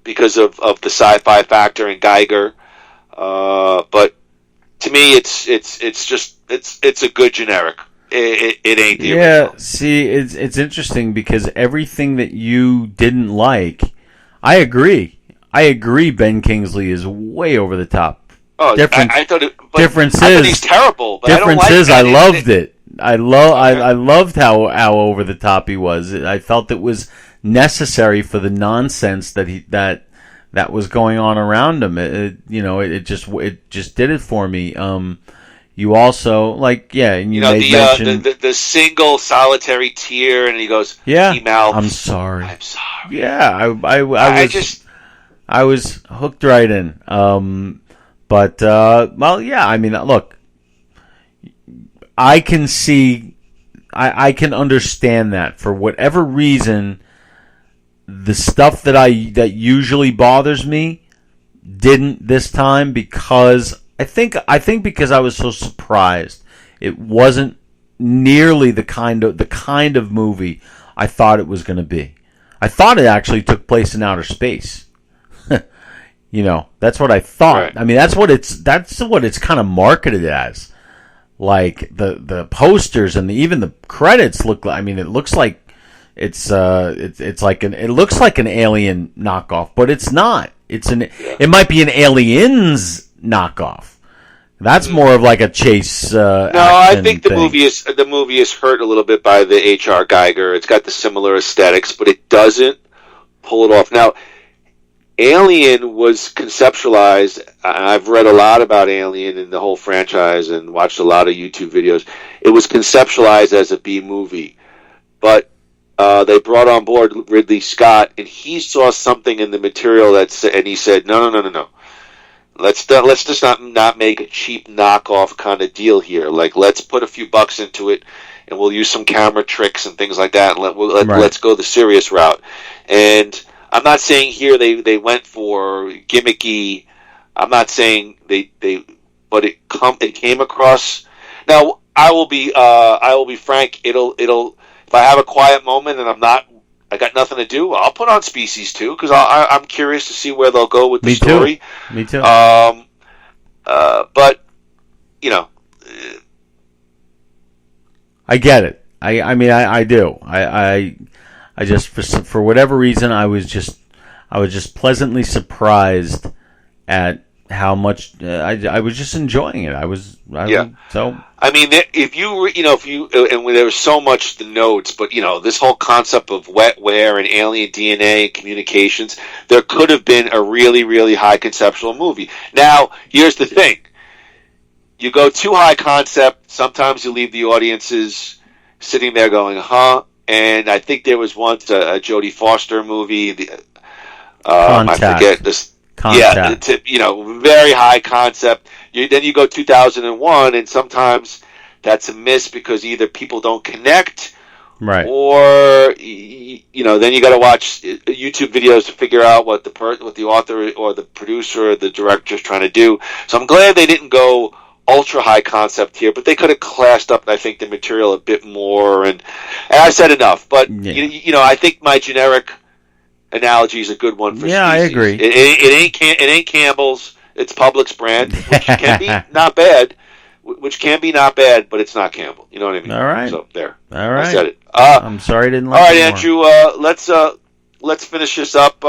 Because of the sci-fi factor and Geiger. But to me, it's a good generic. It ain't the original. See, it's interesting because everything that you didn't like, I agree. Ben Kingsley is way over the top. Oh, I thought it. Difference I is thought he's terrible. But difference I don't like is I loved it. I loved how over the top he was. I felt it was necessary for the nonsense that was going on around him. It just did it for me. You also and you mention the single solitary tear, and he goes, he mouths, I'm sorry. Yeah, I was hooked right in. Look, I can see, I can understand that for whatever reason, the stuff that usually bothers me didn't this time because I think because I was so surprised. It wasn't nearly the kind of movie I thought it was going to be. I thought it actually took place in outer space. That's what I thought. Right. I mean, that's what it's kind of marketed as. Like the posters and even the credits look like. I mean, it looks like it looks like an Alien knockoff, but it's not. It might be an Aliens knockoff. That's more of like a chase. No, I think the movie is hurt a little bit by the H.R. Geiger. It's got the similar aesthetics, but it doesn't pull it off. Now, Alien was conceptualized. I've read a lot about Alien and the whole franchise and watched a lot of YouTube videos. It was conceptualized as a B movie, but they brought on board Ridley Scott, and he saw something in the material and he said, no. Let's just not make a cheap knockoff kind of deal here. Like, let's put a few bucks into it, and we'll use some camera tricks and things like that, and let's go the serious route. And I'm not saying here they went for gimmicky. I'm not saying but it came across. Now I will be frank. It'll if I have a quiet moment and I got nothing to do, I'll put on Species 2 because I'm curious to see where they'll go with the story. Me too. But I get it. I mean I do. I just for whatever reason I was just pleasantly surprised at how much I was just enjoying it. So I mean, if there was so much the notes, but this whole concept of wetware and alien DNA and communications, there could have been a really, really high conceptual movie. Now, here's the thing: you go too high concept, sometimes you leave the audiences sitting there going, "Huh." And I think there was once a Jodie Foster movie. I forget this. Contact. Yeah, very high concept. Then you go 2001, and sometimes that's a miss because either people don't connect, right, or then you got to watch YouTube videos to figure out what the author or the producer or the director is trying to do. So I'm glad they didn't go ultra high concept here, but they could have classed up, I think, the material a bit more. And I said enough, but I think my generic analogy is a good one for Species. I agree. It ain't Campbell's. It's Publix brand, which can be not bad. But it's not Campbell. You know what I mean? All right. So there. All right. I said it. I'm sorry I didn't like it. All right, Andrew. Let's finish this up.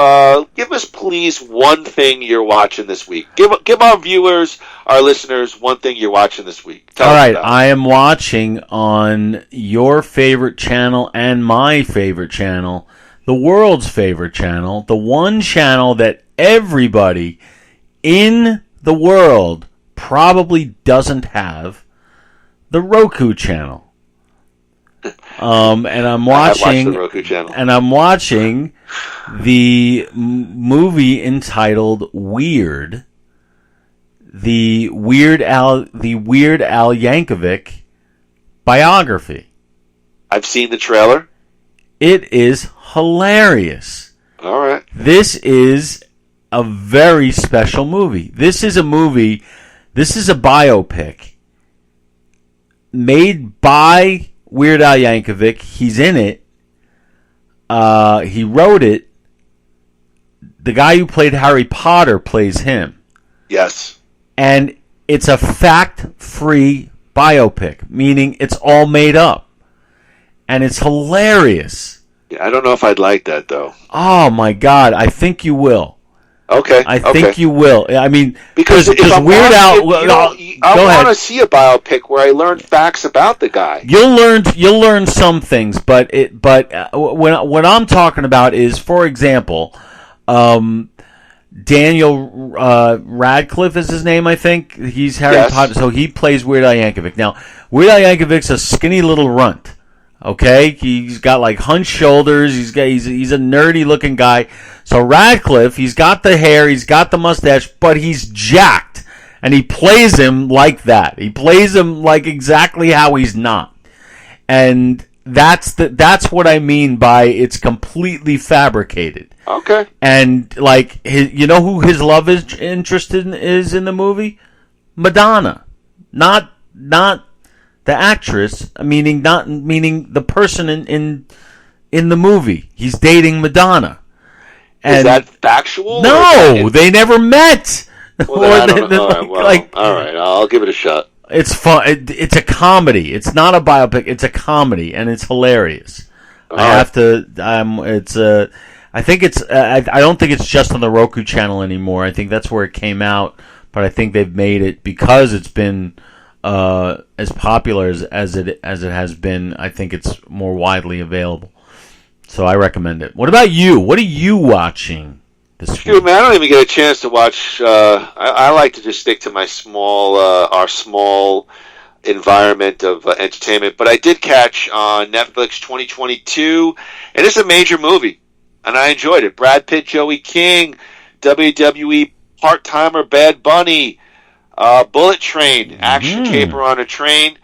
Give us, please, one thing you're watching this week. Give our viewers, our listeners, one thing you're watching this week. All right, I am watching on your favorite channel and my favorite channel, the world's favorite channel, the one channel that everybody in the world probably doesn't have the Roku channel. And I'm watching the Roku channel. And I'm watching the movie entitled Weird, the Weird Al Yankovic biography. I've seen the trailer. It is hilarious. All right. This is a very special movie. This is a biopic made by Weird Al Yankovic. He's in it. He wrote it. The guy who played Harry Potter plays him. Yes. And it's a fact-free biopic, meaning it's all made up. And it's hilarious. Yeah, I don't know if I'd like that, though. Oh, my God. I think you will. Okay. I think you will. I mean, because Weird Al. I want to see a biopic where I learn facts about the guy. You'll learn some things, but what I'm talking about is, for example, Daniel Radcliffe is his name, I think. He's Harry Potter, so he plays Weird Al Yankovic. Now, Weird Al Yankovic's a skinny little runt. Okay, he's got like hunched shoulders. He's a nerdy looking guy. So Radcliffe, he's got the hair, he's got the mustache, but he's jacked, and he plays him like that. He plays him like exactly how he's not, and that's what I mean by it's completely fabricated. Okay. And like you know who his love interest is in the movie? Madonna, not the actress, meaning the person in the movie. He's dating Madonna. And is that factual? No, they never met. Well, I don't know. All right, I'll give it a shot. It's fun. It's a comedy. It's not a biopic. It's a comedy, and it's hilarious. I think it's. I don't think it's just on the Roku channel anymore. I think that's where it came out, but I think they've made it because it's been as popular as it has been. I think it's more widely available. So I recommend it. What about you? What are you watching this week? Man, I don't even get a chance to watch. I like to just stick to my our small environment of entertainment. But I did catch on Netflix 2022, and it's a major movie, and I enjoyed it. Brad Pitt, Joey King, WWE part-timer Bad Bunny, Bullet Train, action caper on a train.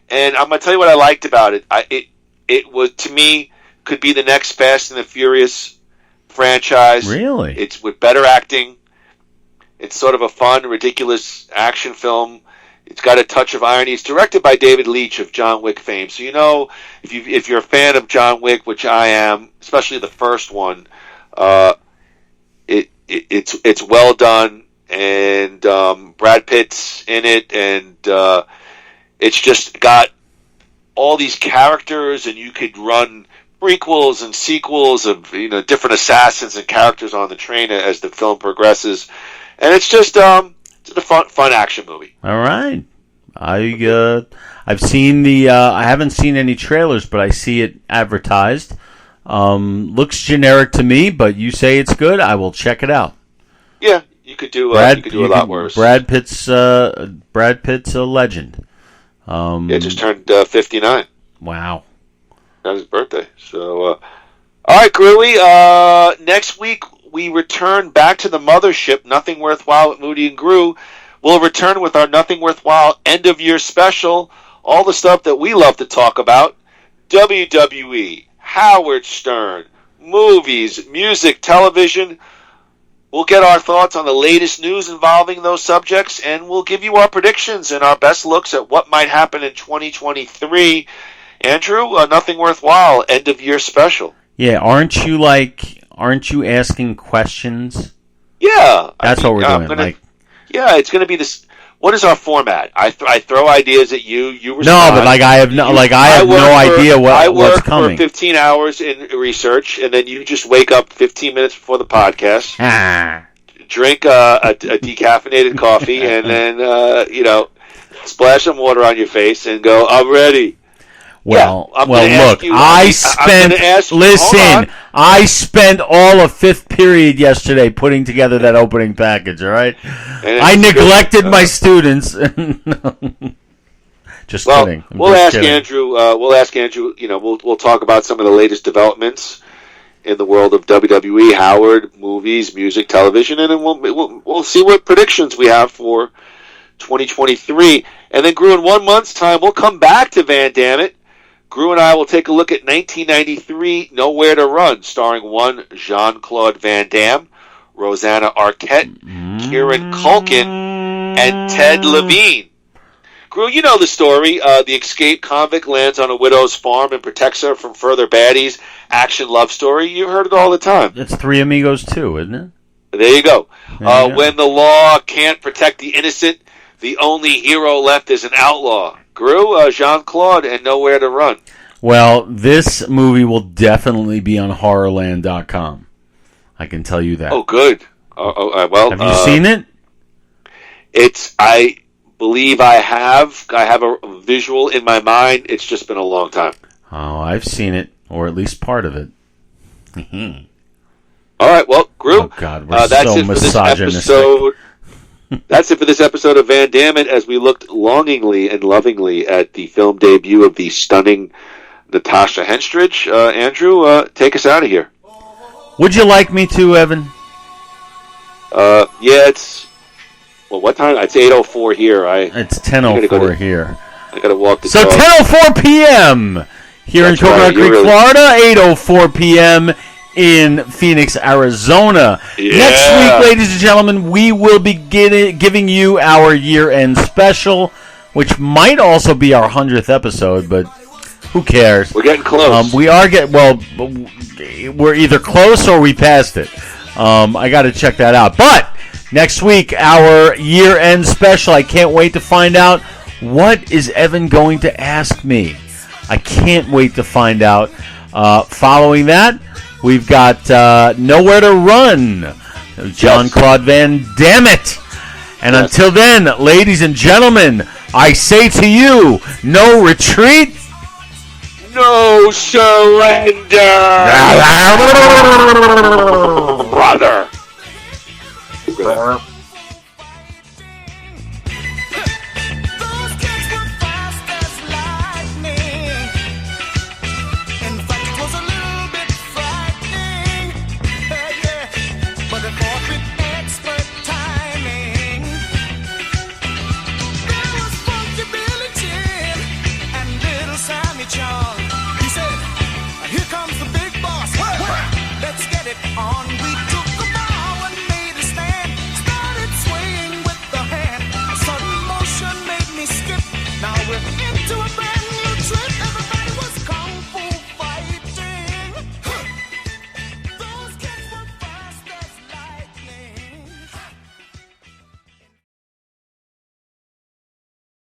And I'm going to tell you what I liked about it. It was, to me, could be the next Fast and the Furious franchise. Really? It's with better acting. It's sort of a fun, ridiculous action film. It's got a touch of irony. It's directed by David Leitch of John Wick fame. So, you know, if you're a fan of John Wick, which I am, especially the first one, it's well done. And Brad Pitt's in it, and it's just got all these characters, and you could run prequels and sequels of different assassins and characters on the train as the film progresses, and it's just it's a fun action movie. All right, I've seen the I haven't seen any trailers, but I see it advertised. Looks generic to me, but you say it's good. I will check it out. Yeah, you could do a lot worse. Brad Pitt's a legend. It just turned 59. Wow. Got his birthday. So, all right, Gruey. Next week we return back to the mothership. Nothing Worthwhile with Moody and Gru. We'll return with our Nothing Worthwhile end of year special. All the stuff that we love to talk about: WWE, Howard Stern, movies, music, television. We'll get our thoughts on the latest news involving those subjects, and we'll give you our predictions and our best looks at what might happen in 2023. Andrew, Nothing Worthwhile end of year special. Yeah, aren't you asking questions? Yeah, that's what we're doing. It's going to be this. What is our format? I throw ideas at you. You respond. No, but I have no idea what's coming. I work for 15 hours in research, and then you just wake up 15 minutes before the podcast, drink a decaffeinated coffee, and then splash some water on your face and go, "I'm ready." Well, look, I spent I spent all of fifth period yesterday putting together that opening package, all right? I neglected my students. Just kidding. We'll ask Andrew. We'll talk about some of the latest developments in the world of WWE, Howard, movies, music, television, and then we'll see what predictions we have for 2023. And then, Gru, in 1 month's time, we'll come back to Van Dammit. Gru and I will take a look at 1993 Nowhere to Run, starring one Jean-Claude Van Damme, Rosanna Arquette, Kieran Culkin, and Ted Levine. Gru, you know the story. The escaped convict lands on a widow's farm and protects her from further baddies. Action love story. You heard it all the time. It's Three Amigos too, isn't it? There you go. When the law can't protect the innocent, the only hero left is an outlaw. Gru, Jean-Claude, and Nowhere to Run. Well, this movie will definitely be on horrorland.com. I can tell you that. Oh, good. Well, have you seen it? I believe I have. I have a visual in my mind. It's just been a long time. Oh, I've seen it, or at least part of it. All right, well, Gru, oh God, we're that's so it for this misogynistic. episode. That's it for this episode of Van Dammit, as we looked longingly and lovingly at the film debut of the stunning Natasha Henstridge. Andrew, take us out of here. Would you like me to, Evan? Yeah, it's... Well, what time? It's 8:04 here. It's 10:04 here. I gotta walk the dog. So 10:04 p.m. here in Coconut Creek, Florida. 8:04 p.m. in Phoenix, Arizona. Yeah. Next week, ladies and gentlemen, we will be giving you our year-end special, which might also be our 100th episode, but who cares? We're getting close. We're either close or we passed it. I got to check that out. But next week, our year-end special. I can't wait to find out what is Evan going to ask me. I can't wait to find out. Following that, we've got Nowhere to Run, Jean-Claude Van Dammit. And until then, ladies and gentlemen, I say to you, no retreat, no surrender, brother. Charm.